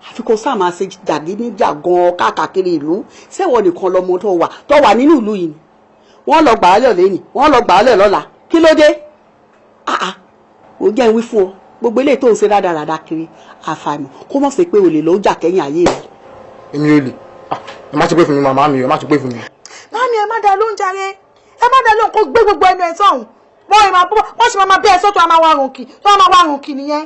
àfi kó sáà máa ṣe jàgídíjà gan káàkiri ìlú sẹ́wọ̀n nìkan lọmọ tó wà nínú ìlú yìí ni wọ́n lọ gbà á lẹ̀ lẹ́nìí wọ́n lọ gbà á lẹ̀ lọ́la kí ló dé ò jẹ́ ń wí fún ọ gbogbo eléyìí tó ń ṣe rádaràda kiri àfàìmọ̀ kó mọ̀ sí pé olè ló jà kẹ́yìn ayé rẹ̀. èmi ò lè ẹ má ti pé fún mi màmá mi ẹ má ti pé fún mi. Mami ẹ má dá lóhùn jàre ẹ má dá lóhùn kó gbé gbogbo ẹnu ẹ sọ̀hún wọ́n sì máa bẹ́ ẹ sọ́tọ̀ àmà wàrùn kì tó àmà wàrùn kì nìyẹn.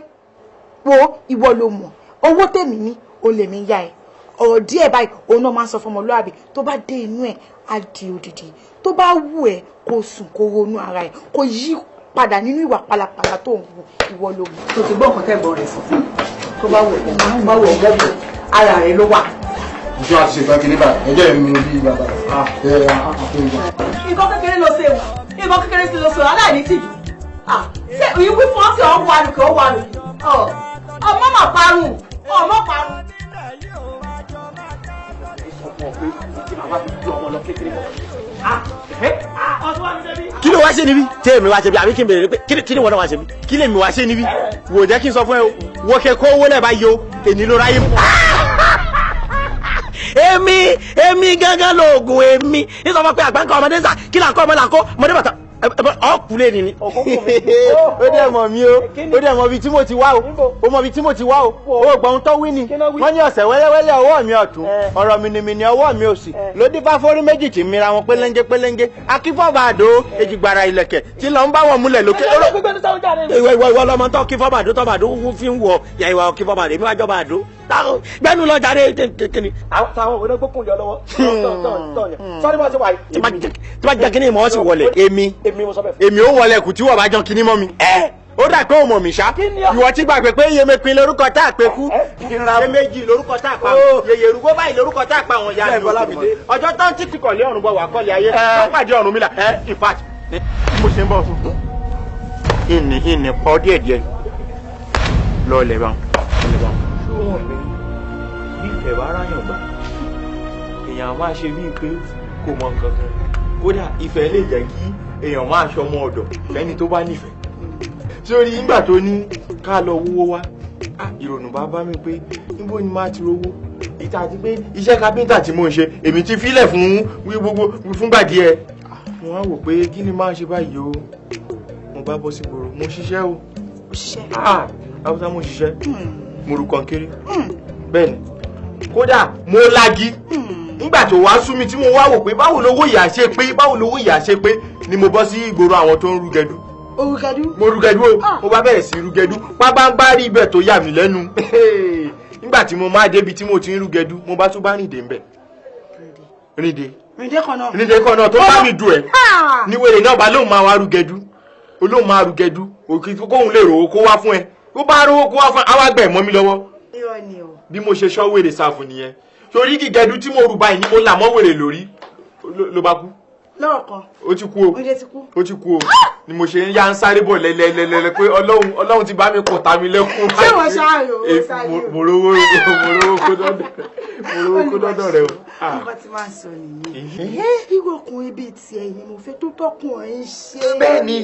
Wo ìwọ ló mọ̀ owó tèmi ní o lè mi yá ẹ ọ̀rọ̀ díẹ̀ báyìí òun náà máa ń sọ fún ọmọlúwàbí tó bá dé inú ẹ̀ á di òdìdí tó bá wù ẹ́ kó sùn kó ronú ara ẹ̀ kó yí padà nínú ìwà pálapàla tó ń wù ìwọ ló mọ̀. tó ti gbọ́ ọ̀kan tẹ́gbọ́n rẹ̀ sọ fún tó bá wù ọ́ bá wù ọ́ gbẹ́gbẹ́ ara rẹ̀ ló wà. ìjọ àti ṣètò kìnìún báyìí ẹjẹ mi ò bí bàbá nǹkan kékeré ló ṣe wà nǹkan kékeré sí ló ṣe wà aláìní tìjú ṣé ìwé fún ọ́sẹ̀ ọ̀hún wa nìkan ó wà nù ọmọ mà parun ọmọ parun. kí ló wá ṣe níbí. tí èmi wá ṣe bí àbí kí n bèrè pé kí ni wọ́n náà wá ṣe bí kí lèmi wá ṣe níbí. wò jẹ́ kí n sọ fún ẹ o wọ́n kẹ́ kó owó lẹ́ẹ̀ bá yọ èmi ló ráyè mú. èmi gángan lóògùn èmi ní sọ fún pé àgbáńkọ ọmọdé ń sà kí là ń kọ́ ọmọ là ń kọ́ ọmọdé bàtà ọkùnrin ni. ó dẹ̀ mọ̀ mí o ó dẹ̀ mọ̀ ibi tí mo ti wá o ó mọ̀ ibi tí mo ti wá o ó gbọ́n tó wí ni wọ́n ní ọ̀sẹ̀ wẹ́lẹ́wẹ́lẹ́ ọwọ́ mi ọ̀tún ọ̀rọ̀ mìnìmìnì ọwọ́ mi òsì ló dín fáfórí méjì tí mira wọn pélénjé akífọ́bàdó èjìgbàrà ìlẹ̀kẹ̀ tí lọ ń bá wọn múlẹ̀ lókè. ìwọ lọmọ tó kífọ́bàdó tọ́bàdó fi ń wọ ìwà kífọ́bàdó èmi wájọ́ bàdó gbẹ́nu lọ jáde kékeré. táwọn òwe gbókùn jọ lọ́wọ́ sọ́ni bá ti wà yìí. tí bá jẹ́ kí ni ìmọ̀ ọ́ sì wọlé èmi ó wọlé kù tí wọ́n bá jọ kíní mọ́ mi. ó dà pé ó mọ̀ mí ṣá ìwọ ti gbàgbé pé Yemepin lórúkọ tá a pé kú Yèméjì lórúkọ tá a pa yèyè rúgbó báyìí lórúkọ tá a pa àwọn ìyá mi ọjọ́ tó ń tí kìkọ̀lé ọ̀run bọ̀ wà kọ́lé ayé tó pàdé Ọ̀rúnmìlà in fact mo ṣe ń bọ̀ fún ìní pọ̀ díẹ̀díẹ̀ lọ́ọ̀lẹ̀ bá bí ìfẹ́ bá ráyàn gbà èèyàn máa ṣe bíi pé kò mọ nǹkan kan kódà ìfẹ́ lè jẹ́ kí èèyàn máa ṣọmọ ọ̀dọ̀ lẹ́ni tó bá nífẹ̀ẹ́ sórí nígbà tó ní ká lọ wówó wá ìrònú bá bá mi pé níbo ni máa ti rówó ìta àti pé iṣẹ́ kápẹ́ńtà tí mò ń ṣe èmi ti filẹ̀ fún gbogbo fúngbà díẹ̀ mo wá wò pé kí ni máa ṣe báyìí o mo bá bọ́ sí gbòòrò mo ṣiṣẹ́ o àbúrò mo ṣiṣẹ́ mo rù kọ̀ǹkéré bẹ́ẹ̀ ni kódà mo lagi nígbà tó wá sú mi tí mo wá wò pé báwo lówó ìyá ṣe pé ni mo bọ́ sí ìgboro àwọn tó ń rúgẹdú. mo rúgẹdú o mo bá bẹ̀rẹ̀ sí rúgẹdú pápá ń bá rí ibẹ̀ tó yà mí lẹ́nu nígbà tí mo máa débi tí mo ti ń rúgẹdú mo bá tún bá rìndé ńbẹ̀. rìndé kan náà tó bá mi dùn ẹ̀ níwèrè náà bá lóun máa wá rúgẹdú olóun máa rúgẹdú òkè kóun lè rówó kó wá fún ẹ tó bá rówó kó wá fún ẹ á wá gbẹ̀ mọ́ mi lọ́wọ́ bí mo ṣe ṣọ́ wèrè sáfù nìyẹn torí gígẹdú tí mo rù báyìí ni mo là mọ́ wèrè lórí ló bá kú. lọ́ọ̀kan ó ti kú o ni mo ṣe ń yá ń sáré bọ̀ lẹ́lẹ́lẹ́lẹ́ pé ọlọ́run ti bá mi kọ̀ tá mi lẹ́kún. ṣé wọ́n ṣáàyò mo rówó kó dọ́dọ̀ rẹ o. nǹkan tí máa ń sọ nìyẹn irú ọkùnrin bíi tiẹ̀ ni mo fẹ́ tó tọkùnrin ṣe. bẹ́ẹ̀ni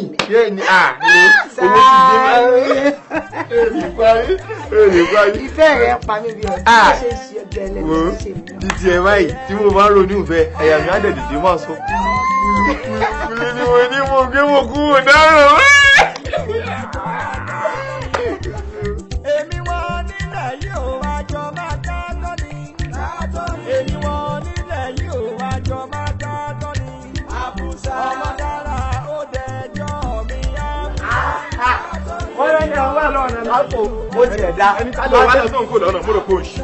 owó ti dé máa ìfẹ́ rẹ̀ pa mí bí ọ̀sán ṣe ń ṣe ẹgbẹ́ ẹlẹ́gbẹ́ ṣe mí. títí ẹ báyìí tí mo bá ń ronú ìfẹ́ ẹ̀yà mi á dẹ̀ dìde máa sọ. ni mo ní mo gbé mo kú mo dáràn. èmi wọn nílẹ̀ yìí ò àjọ máa dá tọ́ni. èmi wọn nílẹ̀ yìí ò àjọ máa dá tọ́ni. àbùsà ọmọ dára ó dẹjọ́ mi á. wọ́n yẹn ní àwọn àlọ́ ọ̀nà lápò ó ti ẹ̀ dá. ẹni tá ló wà lọ́sọ̀ ń kó lọ́nà mo rò pé ó ṣì.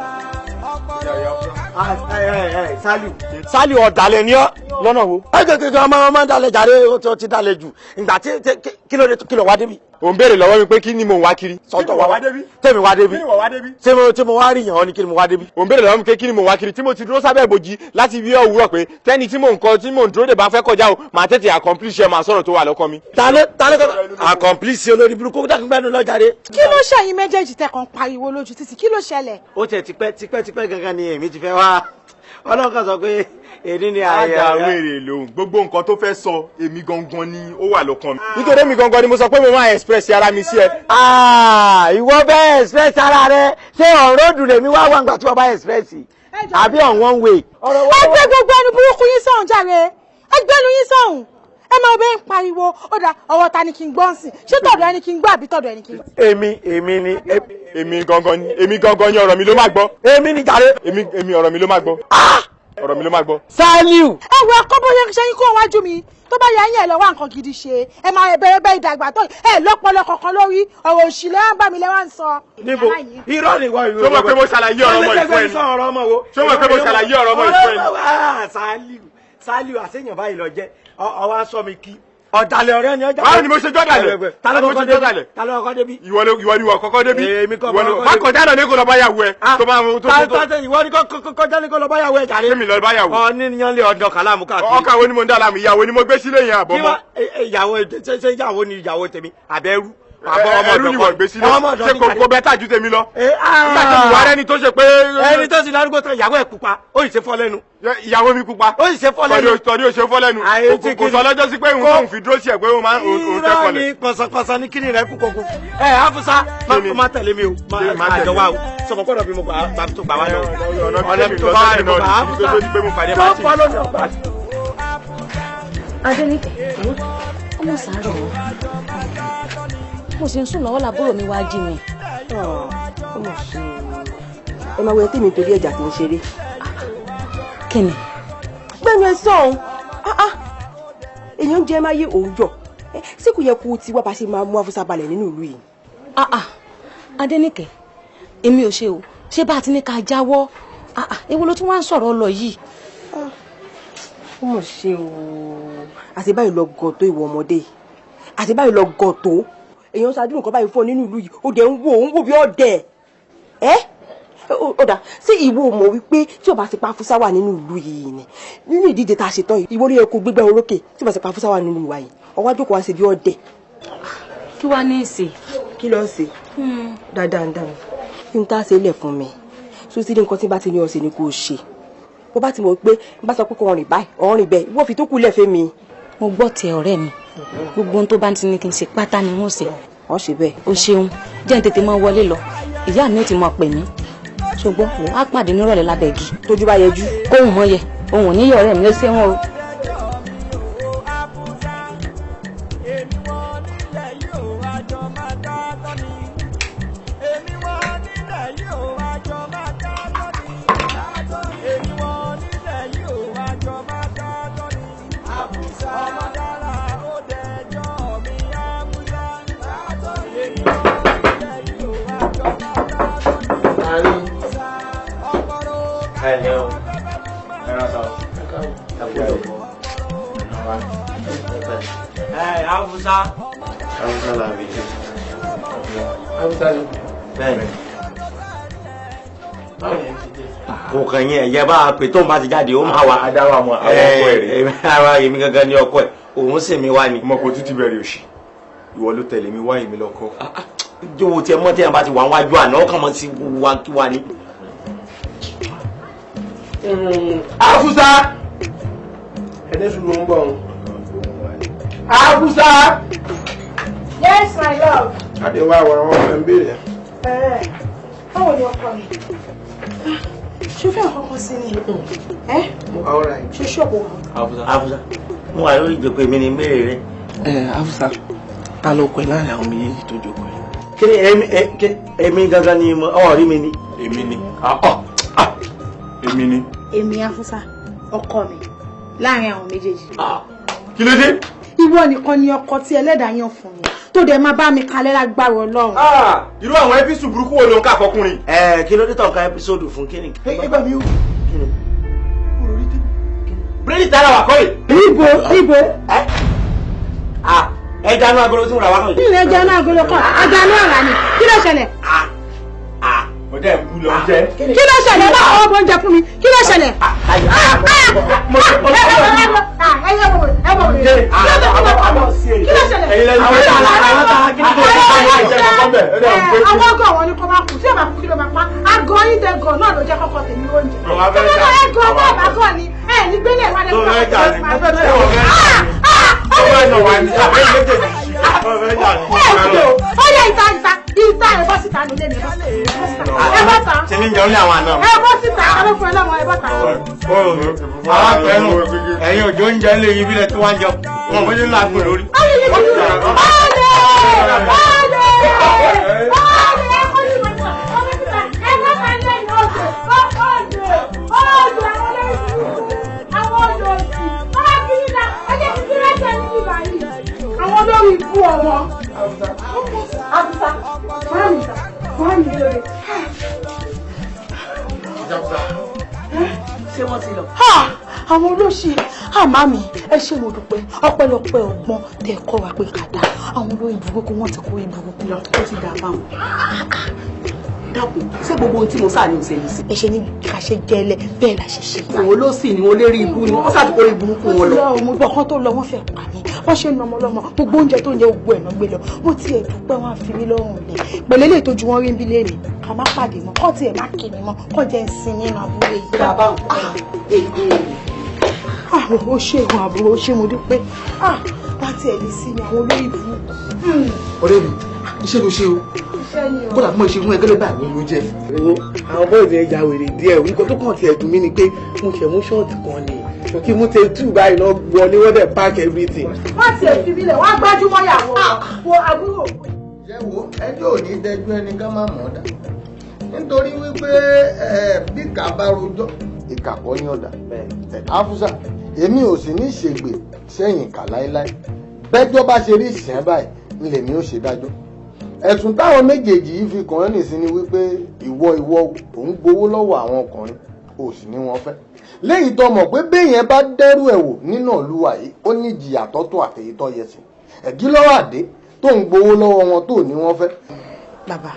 Sálíù ọ̀dàlẹ̀ ni ọ́ lọ́nà wo. ẹ tètè ọmọ dalẹ̀ jàre ó ti dalẹ̀ jù ìgbà tí kí ló wá débi. ò ń béèrè lọ́wọ́ mi pé kí ni mò ń wá kiri. sọ́tọ̀ wá débi. tèmi wá débi. tí mo wá rí yàn ọ́ ni kí ni mo wá débi. ò ń béèrè lọ́wọ́ mi pé kí ni mò ń wá kiri tí mo ti dúró sábẹ́ ìbòjì láti bí òwúrọ̀ pé tẹ́ni tí mò ń dúró dè bá fẹ́ kọjá o màá tètè accomplish ẹ màá sọ̀rọ̀ tó wà lọ́kàn mi. tálẹ́ accomplish olórí burúkú dákúngbẹ́nu lọ jàre. kí ló ṣẹ̀yin méjèèjì tẹ́ kàn pariwo lójú títì kí ló ṣẹlẹ̀. ó tiẹ̀ tipẹ́ gangan ni èmi ti fẹ́ wá ọlọ́run kan sọ pé èdè ni ààyè àjà wèrè lòun gbogbo nǹkan tó fẹ́ sọ èmi gangan ni ó wà lọ́kàn mi. nítorí èmi gangan ni mo sọ pé mo máa express ara mi sí ẹ. ìwọ bẹ́ẹ̀ express ara rẹ ṣé ọ̀rọ̀ òdùn lèmi wá wà nígbà tí wọ́n bá express àbí on one way. ẹgbẹ́ gbogbo ẹnu burúkú yín sọ̀hún jàre ẹgbẹ́ nu yín sọ̀hún ẹ máa bẹ́ẹ̀ ń pariwo ó dà ọwọ́ ta ni kí n gbọ́ ń sìn ṣé tọ̀dọ̀ ẹni kí n gbọ́ àbí tọ̀dọ̀ ẹni kí n gbọ́. èmi gangan ni ọ̀rọ̀ mi ló máa gbọ́. èmi ni jàre. èmi ọ̀rọ̀ mi ló máa gbọ́. ọ̀rọ̀ mi ló máa gbọ́. Sálíù. ẹ wo ẹkọ bóyá ṣe yín kó wájú mi tó bá yẹ yín ẹ lọ wá nǹkan gidi ṣe ẹ máa bẹ̀rẹ̀ ìdàgbà tó ẹ lọ́pọlọ kankan lórí ọ̀rọ̀ òṣì lẹ́wọ̀n bá mi lẹ́wọ̀n sọ. níbo irọ́ ni wọ́n tó mọ̀ pé mo ṣàlàyé ọ̀rọ̀ ọmọ ìfún ẹni tó mọ̀ pé mo ṣàlàyé ọ̀rọ̀ ọmọ ìfún ẹni. Sálíù àṣeyàn báyìí lọ jẹ́ ọwọ́ aṣọ mi kí ọ̀dàlẹ̀ ọ̀rẹ́ ni ọjà. báwo ni mo ṣe jọ́dàlẹ̀. ta ló kọ́kọ́ débi. ìwọ ni wọ́n kọ́kọ́ débi. èmi kọ́ má kọjá lọ ní kò lọ bá yàwó ẹ. ìwọ ni kọjá ní kò lọ bá yàwó ẹ jàre. èmi lọ bá yàwó. ọ ní yan lé ọdún kàlámù káàkiri. ọkà wo ni mo ń dá láàmú ìyàwó ni mo gbé sílé yẹn àbọ̀ mọ́. ṣé ìyàwó ni ìyàwó tèmi àbẹ́rú. ẹrú ni wọ́n gbé sílé ṣé kò bẹ́ẹ̀ tàjú tèmi lọ. nígbà tó wà rẹ́ni tó ṣe pé. ẹni tó sì lárúgbó tán ìyàwó ẹ̀ pupa ó sì ṣe fọ́ lẹ́nu. ìyàwó mi pupa. ó sì ṣe fọ́ lẹ́nu. tọ́ni ó ṣe fọ́ lẹ́nu. kò sọ lọ́jọ́ sí pé òun tóun fi dúró sí ẹ̀ pé òun máa ń tẹ́ kọlẹ̀. irọ́ ni kọ̀sọ̀kọ̀sọ̀ ní kíni rẹ̀ kú kọ̀kú. Hafusa má tẹ̀lé mi o àjọ wa o sọ̀kọ̀ gbọ́dọ̀ bí mo gbà tó gbà wá lọ. ọ̀nà tó bá wà ní mo gbà Hafusa tó fọ́ lónìí ọgbà. Adéníkẹ́ ọmọ sàárọ̀ mo sì ń sùn lọ́wọ́ làbúrò mi wá jí mi. ọmọ ṣe ẹ máa wẹ tèmi torí ẹja tó ń ṣeré. kí ni. gbẹ́nu ẹ sọ̀hún èèyàn ń jẹ́ máa yé òun jọ sí kò yẹ kó o ti wá bá ṣe máa mú Hafusa balẹ̀ nínú ìlú yìí. Adéníkẹ́ èmi ò ṣe o ṣé bá a ti ní ká jáwọ́ èwo ló tún wá ń sọ̀rọ̀ lọ yìí. ọmọ ṣe o àti báyìí lọ gàn tó ìwọ ọmọdé àti báyìí lọ gàn tó èèyàn ṣáájú nǹkan báyìí fún ọ nínú ìlú yìí ó dẹ̀ ń wò bí ọ̀dẹ̀ ẹ́ ọ̀dà sí ìwọ mọ̀ wípé tí o bá ti pa Afusa wà nínú ìlú yìí ni nínú ìdíje tá a ṣe tán yìí ìwọ ló yẹ kó gbégbá orókè tí o bá ti pa Afusa wà nínú ìwà yìí ọwọ́ àjòkó wá ṣe bí ọ̀dẹ̀. kí wàá ní ìsè. kí ló ń ṣe. dáadáa kí n tá a ṣe lẹ̀ fún mi so sí ní nǹkan tí bá ti ní ọ̀sẹ̀ ni kò ṣe bó bá ti mọ̀ pé bá sọ pé kò rìn báyìí ọ̀rìn bẹ́ẹ̀ ìwọ fi tó kú lẹ̀ fẹ́ mi. mo gbọ́ tiẹ̀ ọ̀rẹ́ mi gbogbo ohun tó bá ti ní kí n ṣe pátá ni wọ́n ṣe. wọ́n ṣe bẹ́ẹ̀. o ṣeun jẹ́ n tètè mọ́ wọlé lọ ìyá mi ò ti mọ̀ pè mí ṣùgbọ́n á pàdé nírọ̀lẹ́ lábẹ́ igi. tójú bá yẹjú. kóhùn mọ́ yẹ òun ò ní yọ ọ̀rẹ́ mi lé sẹ́wọ̀n o. Afusa. Afusa la bi. Afusa ni. Bẹ́ẹ̀ni. Kò kàn yín ẹ̀yẹ bá pè tó ń bá ti jáde ó máa wà. Adáwà mọ àwọn ọkọ ẹ̀ rẹ̀. Ara èmi gangan ní ọkọ ẹ̀ òun sì mi wá ni. Ọmọ kò tún ti bẹ̀rẹ̀ òṣì. Ìwọ ló tẹ̀lé mi wá èmi lọ́kọ́. Jòwó tiẹ̀ mọ́ tí yẹn bá ti wà wájú àná ọkàn mọ́ sí wa kí wa ni. Afusa. Ẹ̀dẹ́ sùn ló ń bọ̀. Afusa. Yes, my love. Adéwà àwọn ọmọ ẹ̀ ń béèrè. Báwo ni ọkọ mi? Ṣé o fẹ́ àkọ́kọ́ sí ni? Ṣé ṣọ́ọ̀bù wa? Afusa. Mo wà lórí ìjókòó èmi ni mẹ́rẹ̀ rẹ. Afusa, ta ló pẹ́ láàrin àwọn méjèèjì tó jókòó yìí? Kí ni èmi gangan ni ọ̀rí mi ni? Èmi ni. Èmi ni. Èmi Afusa, ọkọ mi, láàrin àwọn méjèèjì. Kí ló dé? Ìwọ nìkan ni ọkọ tí ẹlẹ́dàá yàn fún mi tó dẹ̀ máa bá mi kalẹ̀ lágbára Ọlọ́run. Irú àwọn ẹ́písù burúkú wo ló ń kà fọkùnrin? Kí ló dé tàn ká ẹ́písòdù fún kíni? Ẹgbà mi ó. Bírèdì tààrà wà kọ́ yìí. Níbo? Ẹja náà agolo tí mo rà wá kọ́ yìí. Nínú ẹja náà agolo kan, ẹja náà rà ní. Kí ló ṣẹlẹ̀? Mo dẹ́ ń bú lọ jẹ́. Kí ló ṣẹlẹ̀? Bá ọwọ́ bọ́ oúnjẹ fún mi. Kí ló ṣẹlẹ̀? Àwọn ọgọ́ àwọn ni kò máa kù sí ọ̀bà kú kí ló máa pa. Àgọ́ yín dẹ́gọ̀ náà ló jẹ́ kọ́kọ́ tèmi lóúnjẹ. Ẹ̀gọ́ náà bàgọ́ ni ní gbélé ìwádìí tó ń ó yẹ ìta ẹ bọ́ síta nílé ni ẹ bọ́ ta. Ṣé mi ń jẹun ní àwọn àná? Ẹ bọ́ síta ẹ fún ẹ lọ́wọ́ ẹ bọ́ ta. Àwọn akẹ́nu ẹ̀yin òjò ń jẹ lé ibi lẹ tí wọ́n ń jẹun wọn bójú ńlá gbò lórí. Àwọn olórí ikú ọmọ. Afusa, máàmì lóore. Ṣé wọ́n ti lọ? Àwọn olóṣì àmàmì ẹ ṣé mo dúpẹ́ ọpẹ́lọpẹ́ ọgbọ́n tẹ́ kọ́ wa pé ká dá àwọn olórí burúkú wọ́n ti kó ìburúkú lọ ó ti dà báwọn. Dákun, ṣé gbogbo ohun tí mo sáà ní ìṣẹ̀lẹ̀ sí? Ẹ ṣe ní ká ṣe gẹ́lẹ́ bẹ́ẹ̀ la ṣe ṣe. Àwọn olóṣì ni wọ́n lérí ibú ni wọ́n ṣàtúkọ́ ìburúkú wọn lọ. Mo gbọ́ kán tó lọ wọ́n fẹ́ pa mí wọ́n ṣe ń nà ọmọ lọ́mọ gbogbo oúnjẹ tó ń jẹ gbogbo ẹ̀nà gbé lọ mo tiẹ̀ dúpẹ́ wọn fi mí lọ́rùn lẹ̀ pẹ̀lú eléyìí tó ju wọn rí ń bí léèrè ká má pàdé mọ́ kọ́ tiẹ̀ má kí mi mọ́ kọ́ jẹ́ ń sin nínú abúlé yìí. Bàbá ó ṣe ìwọ̀n àbúrò ó ṣe mo dúpẹ́ láti ẹ̀ lè sí ni àwọn olórí ìbú. Ọ̀rẹ́ mi iṣẹ́ ló ṣe o kódà bí mo ṣe fún ẹgbẹ́ lọ́gbà àwọn ló jẹ́. Àwọn bọ́ọ̀dù ẹja wèrè díẹ̀ nǹkan tó kàn ti ẹ̀dùn mí ni pé mo ṣẹ̀ mú ṣọ́ọ̀tì kan ni kí mú tẹ tú báyìí lọ wọlé wọ́n dẹ̀ park everything. wọ́n ti ẹ̀ fi bílẹ̀ wọ́n á gbájúmọ́ ìyàwó wo àbúrò. Jẹ́wọ́ ẹjọ́ ò ní dẹjú ẹni ká má mọ̀ ọ́ dà nítorí wípé bí kà bá rojọ́ ìkà kọ́ ní ọ̀dà. Afusa èmi ò sì ní ṣègbè sẹ́yìn kà láéláé bẹ́jọ́ bá ṣe rí ìsìn báyìí ńlẹ̀ mi ò ṣe dájọ́. Ẹ̀sùn táwọn méjèèjì yìí fi kàn án nìsín ni wípé ìwọ òun gbowó lọ́wọ́ àwọn ọkùnrin ò sì ní wọn fẹ́. Lẹ́yìn tó mọ̀ pé béèyàn bá dẹ́rù ẹ̀ wò nínú ìlúwa yìí ó ní ìjìyà tọ́tọ́ àtẹ̀yìntọ́ yẹ sí. Ẹ̀gí lọ́wọ́ àdé tó ń gbowó lọ́wọ́ wọn tó ní wọ́n fẹ́. bàbá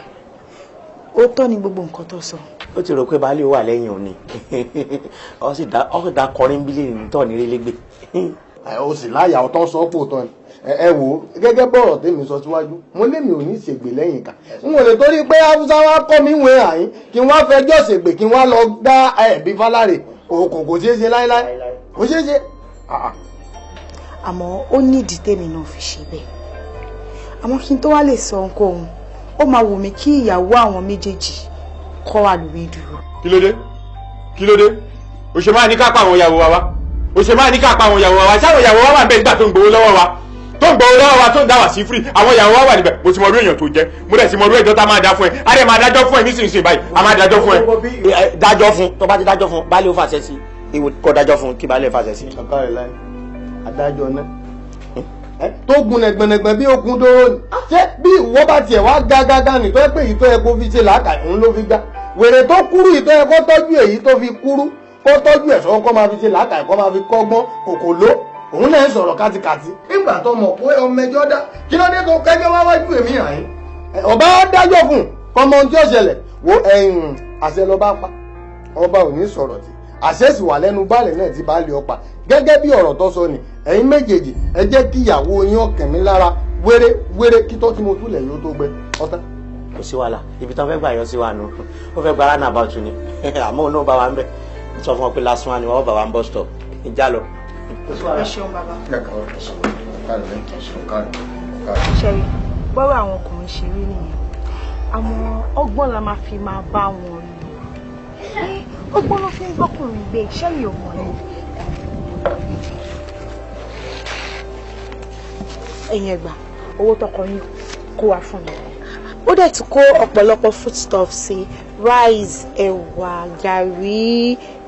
ó tọ́ ni gbogbo nǹkan tó sọ. ó ti rò pé baálé wà lẹ́yìn òní ó sì dá kọrin bílẹ̀ nítọ́ ní rélégbé. ó sì láyà ọ̀tọ̀ sọ pò tán ni ẹ wò gẹ́gẹ́ bọ́rọ̀ tèmi sọ síwájú mo lémi ò ní ṣègbè lẹ́yìn ká n ò lè torí pé haúsá wa kọ́ mi wé àyín kí n wá fẹjọ́ ṣègbè kí n wá lọ dá ẹ̀bí fálárè kò ṣeé ṣe láéláé kò ṣeé ṣe. àmọ́ ó nídìí tèmi náà fi ṣe bẹ́ẹ̀ àmọ́ kí n tó wá lè sọ ohunkóhun ó máa wù mí kí ìyàwó àwọn méjèèjì kọ́ wà lórí dúró. kí ló dé o ṣe máa ní ká pa àwọn ìyàwó wa wá o ṣe máa ní ká pa àwọn ìyàwó wa wá ṣáwọn ìyàwó wa wà níbẹ̀ nígbà tó ń gbowó lọ́wọ́ wa tó ń dá wà sí free àwọn ìyàwó wa wà níbẹ̀ mo ti mọ orí èèyàn tó jẹ́ mo dẹ̀ ti mọ orí ẹjọ́ tá a máa dá fún ẹ a dẹ̀ máa dájọ́ fún ẹ nísinsìnyí báyìí a máa dájọ́ fún ẹ. dájọ́ fún tó bá ti dájọ́ fún baálé ó fàṣẹ sí ìwò kó dájọ́ fún kí baálé fàṣẹ sí. ọ̀ká rẹ̀ láì adájọ́ náà tó gun nẹ̀gbẹ̀nẹ̀gbẹ̀ bí okun dóró ni ṣé bí ìwọ bá tiẹ̀ wá gágágá ní tó yẹ pé ìtọ́ ẹ kó fi ṣe làákà òun ló fi gbá wèrè tó kúrú ìtọ́ ẹ kó tọ́jú èyí tó fi kúrú kó tọ́jú ẹ̀ sọ́kọ́ máa fi ṣe làákà ẹ̀kọ́ máa fi kọ́gbọ́n kòkò ló òun náà ń sọ̀rọ̀ kátikàti nígbà tó mọ̀ pé ọmọ ẹjọ́ dá kí ló dé tó kẹjọ́ wá wájú èmi àyín ọba dájọ́ fún ọmọ ohun tí ó ṣẹlẹ̀ wo ẹ̀yìn àṣẹ lọ bá pa ọba ò ní sọ̀rọ̀ tí àṣẹ sì wà lẹ́nu baálẹ̀ náà tí baálé ọpa gẹ́gẹ́ bí ọ̀rọ̀ tó sọ ni ẹ̀yin méjèèjì ẹ jẹ́ kí ìyàwó yín ọkàn mi lára wéré kí tó tí mo túlẹ̀ yóò tó gbẹ ọ̀tá. kò sí wàhálà ibi tán fẹ́ gbà yọ sí wa nù ó fẹ́ gba ránà àbátú ni àmọ́ òun náà bá wa ń bẹ̀ sọ fún ọ pé last one ni wọ́n bá wa ń bus stop ìjà lọ. ẹ ṣeun bàbá. ṣẹ́rí bọ́rọ̀ àwọn ọkùnrin ṣe rí nìyẹn àmọ́ ọgbọ́n la máa fi máa bá wọn lò ọgbọ́n ló fi ń gbọ́kùnrin gbé ṣẹ́yìn ọmọ ni. ẹ̀yin ẹ̀gbà owó tọkọ yín kó wá fún mi ó dẹ̀ tún kó ọ̀pọ̀lọpọ̀ foodstuff sí rice ẹ̀wà gàrí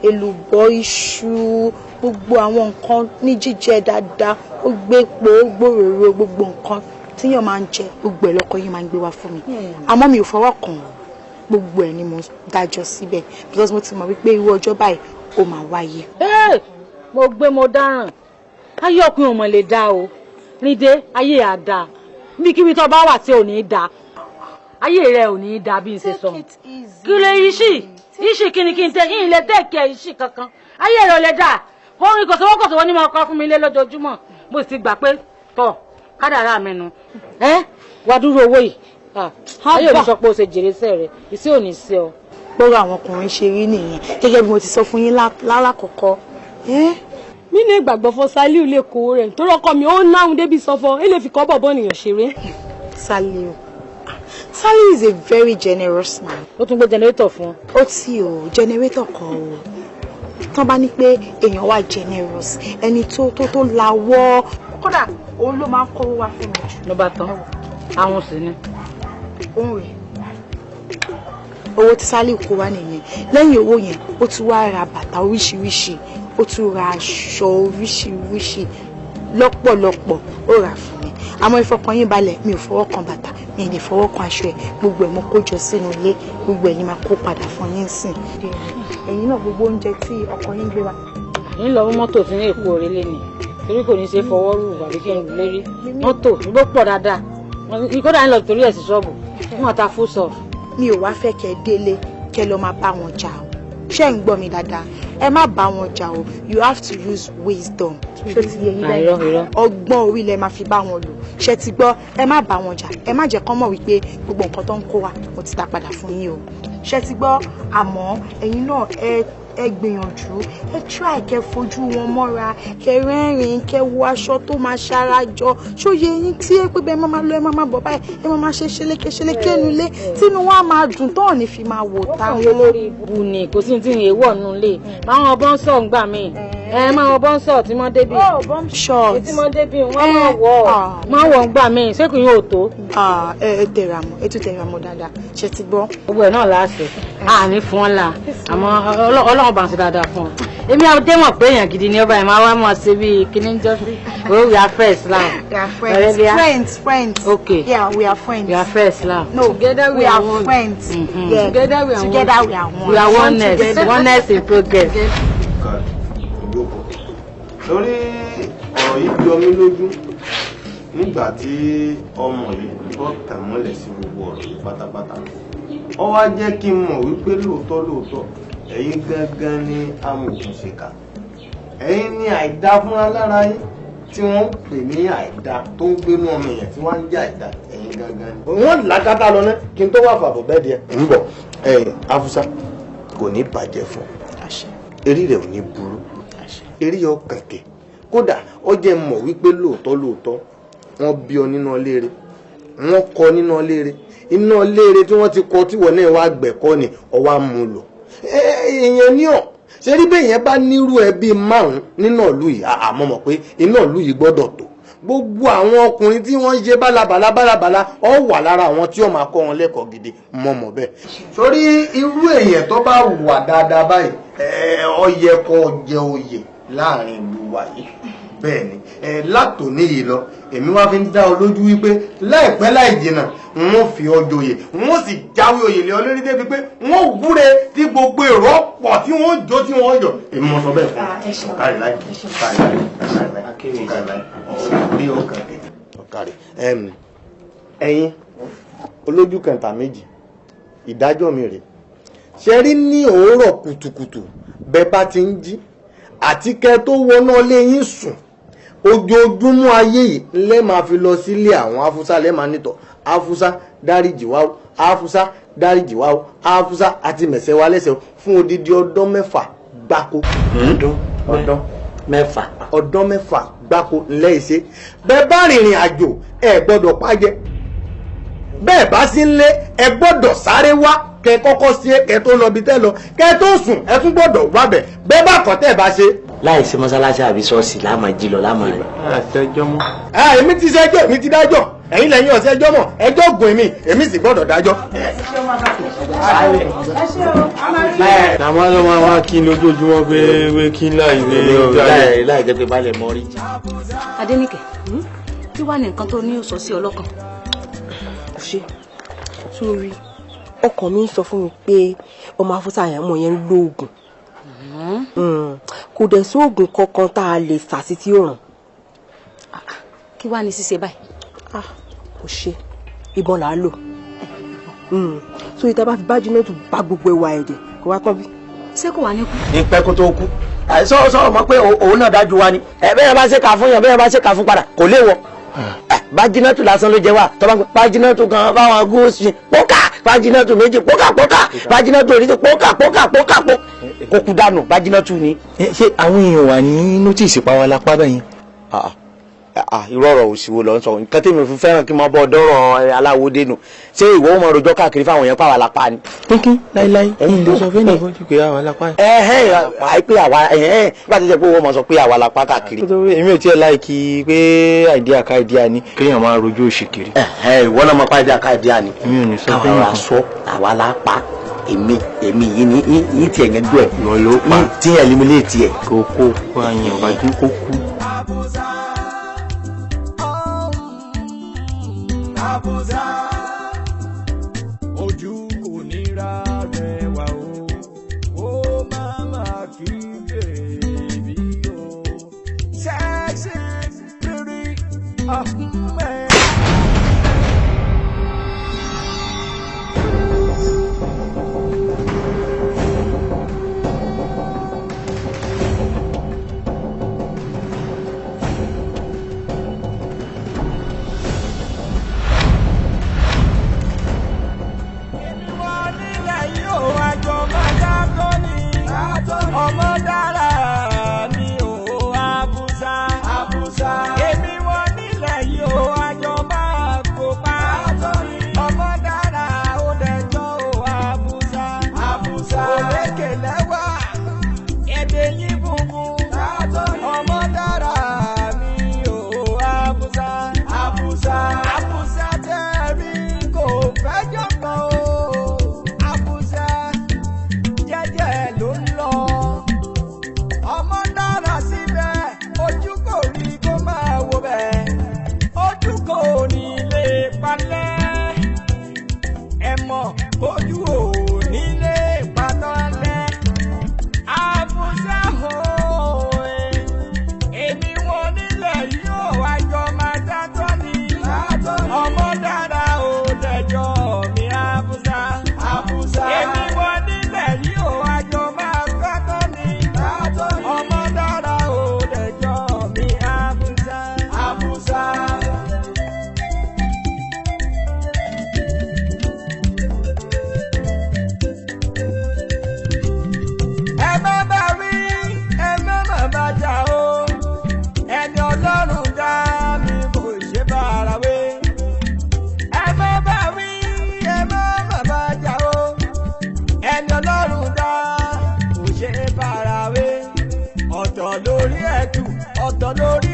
èlùbọ́ iṣu gbogbo àwọn nǹkan ní jíjẹ dáadáa ó gbé epo ó gbòòrò gbogbo nǹkan tíyàn máa ń jẹ gbogbo ẹ̀ lọ́kọ yín máa ń gbé wá fún mi àmọ́ mi ò fọwọ́ kàn gbogbo ẹ̀ ni mo dájọ́ síbẹ̀ because mo ti mọ̀ wípé irú ọjọ́ báyìí ó máa wáyé. mo gbé mo dáràn ayé ọkùnrin ò mọ̀ lè dá o nídé ayé àdá níbikíbi tó bá wà tí ò ní í dá ayé rẹ ò ní í dá bí n ṣe sọ kí lè iṣì kí ni kí n tẹ yín lè tẹ̀kẹ́ iṣì kankan ayé rẹ ò lè dá orin kòsòwòkòsòwò ni mo kọ fún mi lé lójoojúmọ́ mo sì gbà pé tọ kádàrá mi nu wàá dúró owó yìí ayé òní sọ pé o ṣe jèrè iṣẹ́ rẹ iṣẹ́ ò ní ṣe ọ. gbọ́dọ̀ àwọn ọkùnrin ṣe rí nìyẹn gẹ́gẹ́ bí mo ti sọ fún yín lálákọ̀ọ́kọ́. mi ní ìgbàgbọ́ fọ Saliu lè kówó rẹ̀ nítorí ọkọ mi ó náhùn débi sọfọ ẹ lè fi kọ́ bọ̀bọ̀ nìyàn ṣeré. Saliu is a very generous man. ó tún gbé generator fún ọ. ó tí o generator kan o tán bá ní pé èèyàn wà generous ẹni tó lawọ́ kódà òun ló máa ń kówó wá fún mi jù. ló bá tán àwọn sì ni. òun rèé owó tí Saliu kó wá nìyẹn lẹ́yìn owó yẹn ó tún wá ra bàtà oríṣiríṣi ó tún ra aṣọ oríṣiríṣi lọ́pọ̀lọpọ̀ ó rà fún mi àmọ́ ìfọkàn yín balẹ̀ mi ò fọwọ́ kan bàtà mi ò lè fọwọ́ kan aṣọ ẹ̀ gbogbo ẹ̀ mo kó jọ sínú ilé gbogbo ẹ̀ ni máa kó padà fún yín sìn. ẹ̀yin náà gbogbo oúnjẹ tí ọkọ yín gbé wá. ń lọ mọ́tò tí ní èkó òrèlé ni torí kò ní ṣe fọwọ́ rù àbí kí n rù lérí mọ́tò ló pọ̀ dáadáa kódà ń lọ torí ẹ̀ sí ṣọ́ọ̀bù wọn ta full soft. mi ò wá fẹ́ kẹ́ délé kẹ́ lọ máa bá wọn jà o ṣé ń gbọ́ mi dáadáa ẹ má bá wọn jà o you have to use wisdom ṣé ti yẹ yín bẹ́ẹ̀ ọgbọ́n orí lẹ máa fi bá wọn lò ṣé ti gbọ́ ẹ má bá wọn jà ẹ má jẹ́ kán mọ̀ wípé gbogbo nǹkan tó ń kó wa mo ti dá padà fún yín o ṣé ti gbọ́ àmọ́ ẹ̀yin náà ẹ gbìyànjú ẹ try kẹ́ fojú wọn mọ́ra kẹ́ rẹ́rìn kẹ́ wọ aṣọ tó máa ṣarajọ ṣóye yín tí ẹ pé bẹ́ẹ̀ máa lọ ẹ máa bọ̀ báyìí ẹ máa ṣe ṣeléke nulẹ̀ tínú wa máa dùn tó ní fi máa wò táwọn. olórí ibu ni kò sí ti ń wọ̀ nulẹ̀ máa wọn bọ́ ń sọ̀ ń gbà mí máa wọn bọ́ ń sọ̀ tí wọ́n débi tí wọ́n débi wọ́n máa wọ̀ ń gbà mí ṣékùn yóò tó. ẹ tẹ̀ra mọ́ ẹ tún tẹ̀ra mọ́ dáadáa ṣe ti gbọ́. gbogbo ẹ̀ náà láàṣẹ àní fún ọ́ la àmọ́ ọlọ́run bá ń ṣe dáadáa fún ọ èmi àwọn dé mọ̀ pé èèyàn gidi ni ọba ẹ̀ máa wá mọ̀ ṣe bí kíní ń jọ́ sí we are friends now. we are friends. okay yeah we are friends. we are friends now. no together we are friends. Yeah. together we are one. we are oneness in progress. lórí ọ̀rọ̀ yìí jọ mí lójú nígbà tí ọmọ yìí tó tẹ̀ mọ́lẹ̀ sí gbogbo ọ̀rọ̀ yìí pátápátá ó wá jẹ́ kí n mọ̀ wípé lóòótọ́ ẹ̀yin gangan ni amòòkùnṣìkà ẹ̀yin ni àìdá fúnra lára yín tí wọ́n ń pè ní àìdá tó ń gbénú ọmọ yẹn tí wọ́n ń jẹ́ àìdá ẹ̀yin gangan ni. wọ́n làkàtà lọ náà kí n tó wà fàbọ̀ bẹ́ẹ̀ díẹ̀. ń bọ̀ Afusa kò ní bàjẹ́ fún ọ eré rẹ̀ ò ní burú eré yọ kẹ̀kẹ́ kódà ó jẹ́ mọ̀ wípé lóòótọ́ wọ́n bí ọ nínú ọlẹ́rẹ́ wọ́n kọ́ nínú ọlẹ́rẹ́ iná ọlẹ́rẹ́ tí wọ́n ti kọ́ tí wọ́n náà wá gbẹ̀kọ́ ni ọwọ́ á mú lò èèyàn ní ọ̀ ṣe rí bẹ́ẹ̀ yẹn bá nírú ẹbí 5 nínú ìlú yìí àmọ́ mọ̀ pé iná ìlú yìí gbọ́dọ̀ tó gbogbo àwọn ọkùnrin tí wọ́n ń ṣe bálabàlá ọ wà lára àwọn tí ó máa kọ́ wọn lẹ́kọ̀ọ́ gidi mọ̀mọ́ bẹ́ẹ̀. sórí irú èèyàn tó bá wà dáadáa báyìí ó yẹ kó jẹ oyè láàrin ìlú wa yìí bẹ́ẹ̀ ni látòní yìí lọ èmi wá fi ń dá ọ lójú wípé láìpẹ́ láì jìnnà wọ́n fi ọ joyè wọ́n sì jáwé oyè lé ọ lórí débi pé wọ́n wúre tí gbogbo èrò pọ̀ tí wọ́n jó tí wọ́n yọ̀ èmi mọ̀ sọ bẹ́ẹ̀ fún ọ kárí láì rí ọkàn ọkàrí ẹ̀yin olójú kẹta méjì ìdájọ́ mi rèé ṣe rí ní òórọ̀ kùtùkùtù bẹ́ẹ̀ bá ti ń jí àti kẹ́ tó wọná lé yín sùn ojoojúmọ́ ayé yìí lẹ́ máa fi lọ sílé àwọn Afusa lẹ́ máa nítọ̀ Afusa dáríjì wá o Afusa dáríjì wá o Afusa àti mẹ̀sẹ̀ wa lẹ́sẹ̀ fún odidi ọdún 6 gbáko. ọdún 6 gbáko ńlẹ́ ìṣe bẹ́ẹ̀ bá rìnrìn àjò ẹ gbọ́dọ̀ pàjẹ́ bẹ́ẹ̀ bá sí ńlé ẹ gbọ́dọ̀ sáré wá kẹ kọ́kọ́ sí kẹ tó lọ bí tẹ́ lọ kẹ tó sùn ẹ tún gbọ́dọ̀ wábẹ̀ bẹ́ẹ̀ bá kọ́ tẹ́ bá ṣe. láì sí mọ́sálásí àbí ṣọ́ọ̀ṣì láàmà jí lọ láàmà rẹ̀. àtẹjọ́ mọ́. èmi ti ṣẹjọ́ èmi ti dájọ́ ẹ̀yin lẹ́yìn ọ̀sẹ̀ ẹjọ́ mọ̀ ẹjọ́ gùn èmi sì gbọ́dọ̀ dájọ́. àmọ́ ló máa wá kí n lójoojúmọ́ pé kí n láì jẹ́ pé balẹ̀ mọ́ rí. Adéníkẹ́ kí wàá ní nǹkan tó ní sọ sí ọlọ́kàn. ṣe sórí ọkàn mi ń sọ fún mi pé ọmọ Afusa yẹn mọ̀ yẹn ń lo oògùn kò dẹ̀ sí oògùn kankan tá a lè fà sí tí ó ràn. kí wàá ní ṣíṣe báyìí. kò ṣe ìbọn là á lò so ìta bá fi bá jiná tó bá gbogbo ẹwà ẹ̀jẹ̀ kó wá tán bí. ṣé kò wá ní kú. ní pẹ́ kó tó kú sọ̀rọ̀ mọ́ pé òun náà dájú wa ni bẹ́ẹ̀ bá ṣe kà fún yàn bẹ́ẹ̀ bá ṣe kà fún padà kò léwọ́ bájínátù lásán ló jẹ wá tọ́ba bájínátù kan báwọn gúúsù pókà bájínátù méjì pókà bájínátù oríṣi pókà kó kú dànù bájínátù ni. ṣé àwọn èèyàn wà ní nọ́tìsì pàwọn lápá bẹ́yìn. irú ọ̀rọ̀ òsìwò lọ ń sọ nǹkan tí mi fi fẹ́ràn kí n máa bọ́ ọ̀dọ́rọ̀ aláwo dénú ṣé ìwọ ó mọ rojọ́ káàkiri fáwọn èèyàn pàwọn lápá ni. pínpín láíláí ẹ̀yin ló sọ fẹ́ẹ́ nìkan pé àwa lápá. àìpé àwa nígbà tó jẹ́ pé owó mọ̀ sọ pé àwa lápá káàkiri. èmi ò tiẹ̀ láìkí pé àìdíà ká ìdíà ni kéèyàn máa rojọ́ òṣì kiri. ìwọ náà mọ̀ pé àìdíà ká ìdíà ni. èmi ò ní sọ fẹ́ẹ́ nìkan. sọ àwa lápá èmi yìí ni yìí tiẹ̀ yẹn dùn ẹ̀. ìwọ ló pa tí ẹ̀ límúlé tiẹ̀. kó àyàn ọ̀bájú kó kú. Afusa ojú kò nira rẹwà o mama kì í bèbí o sexy pretty man. ọ̀dọ́ lórí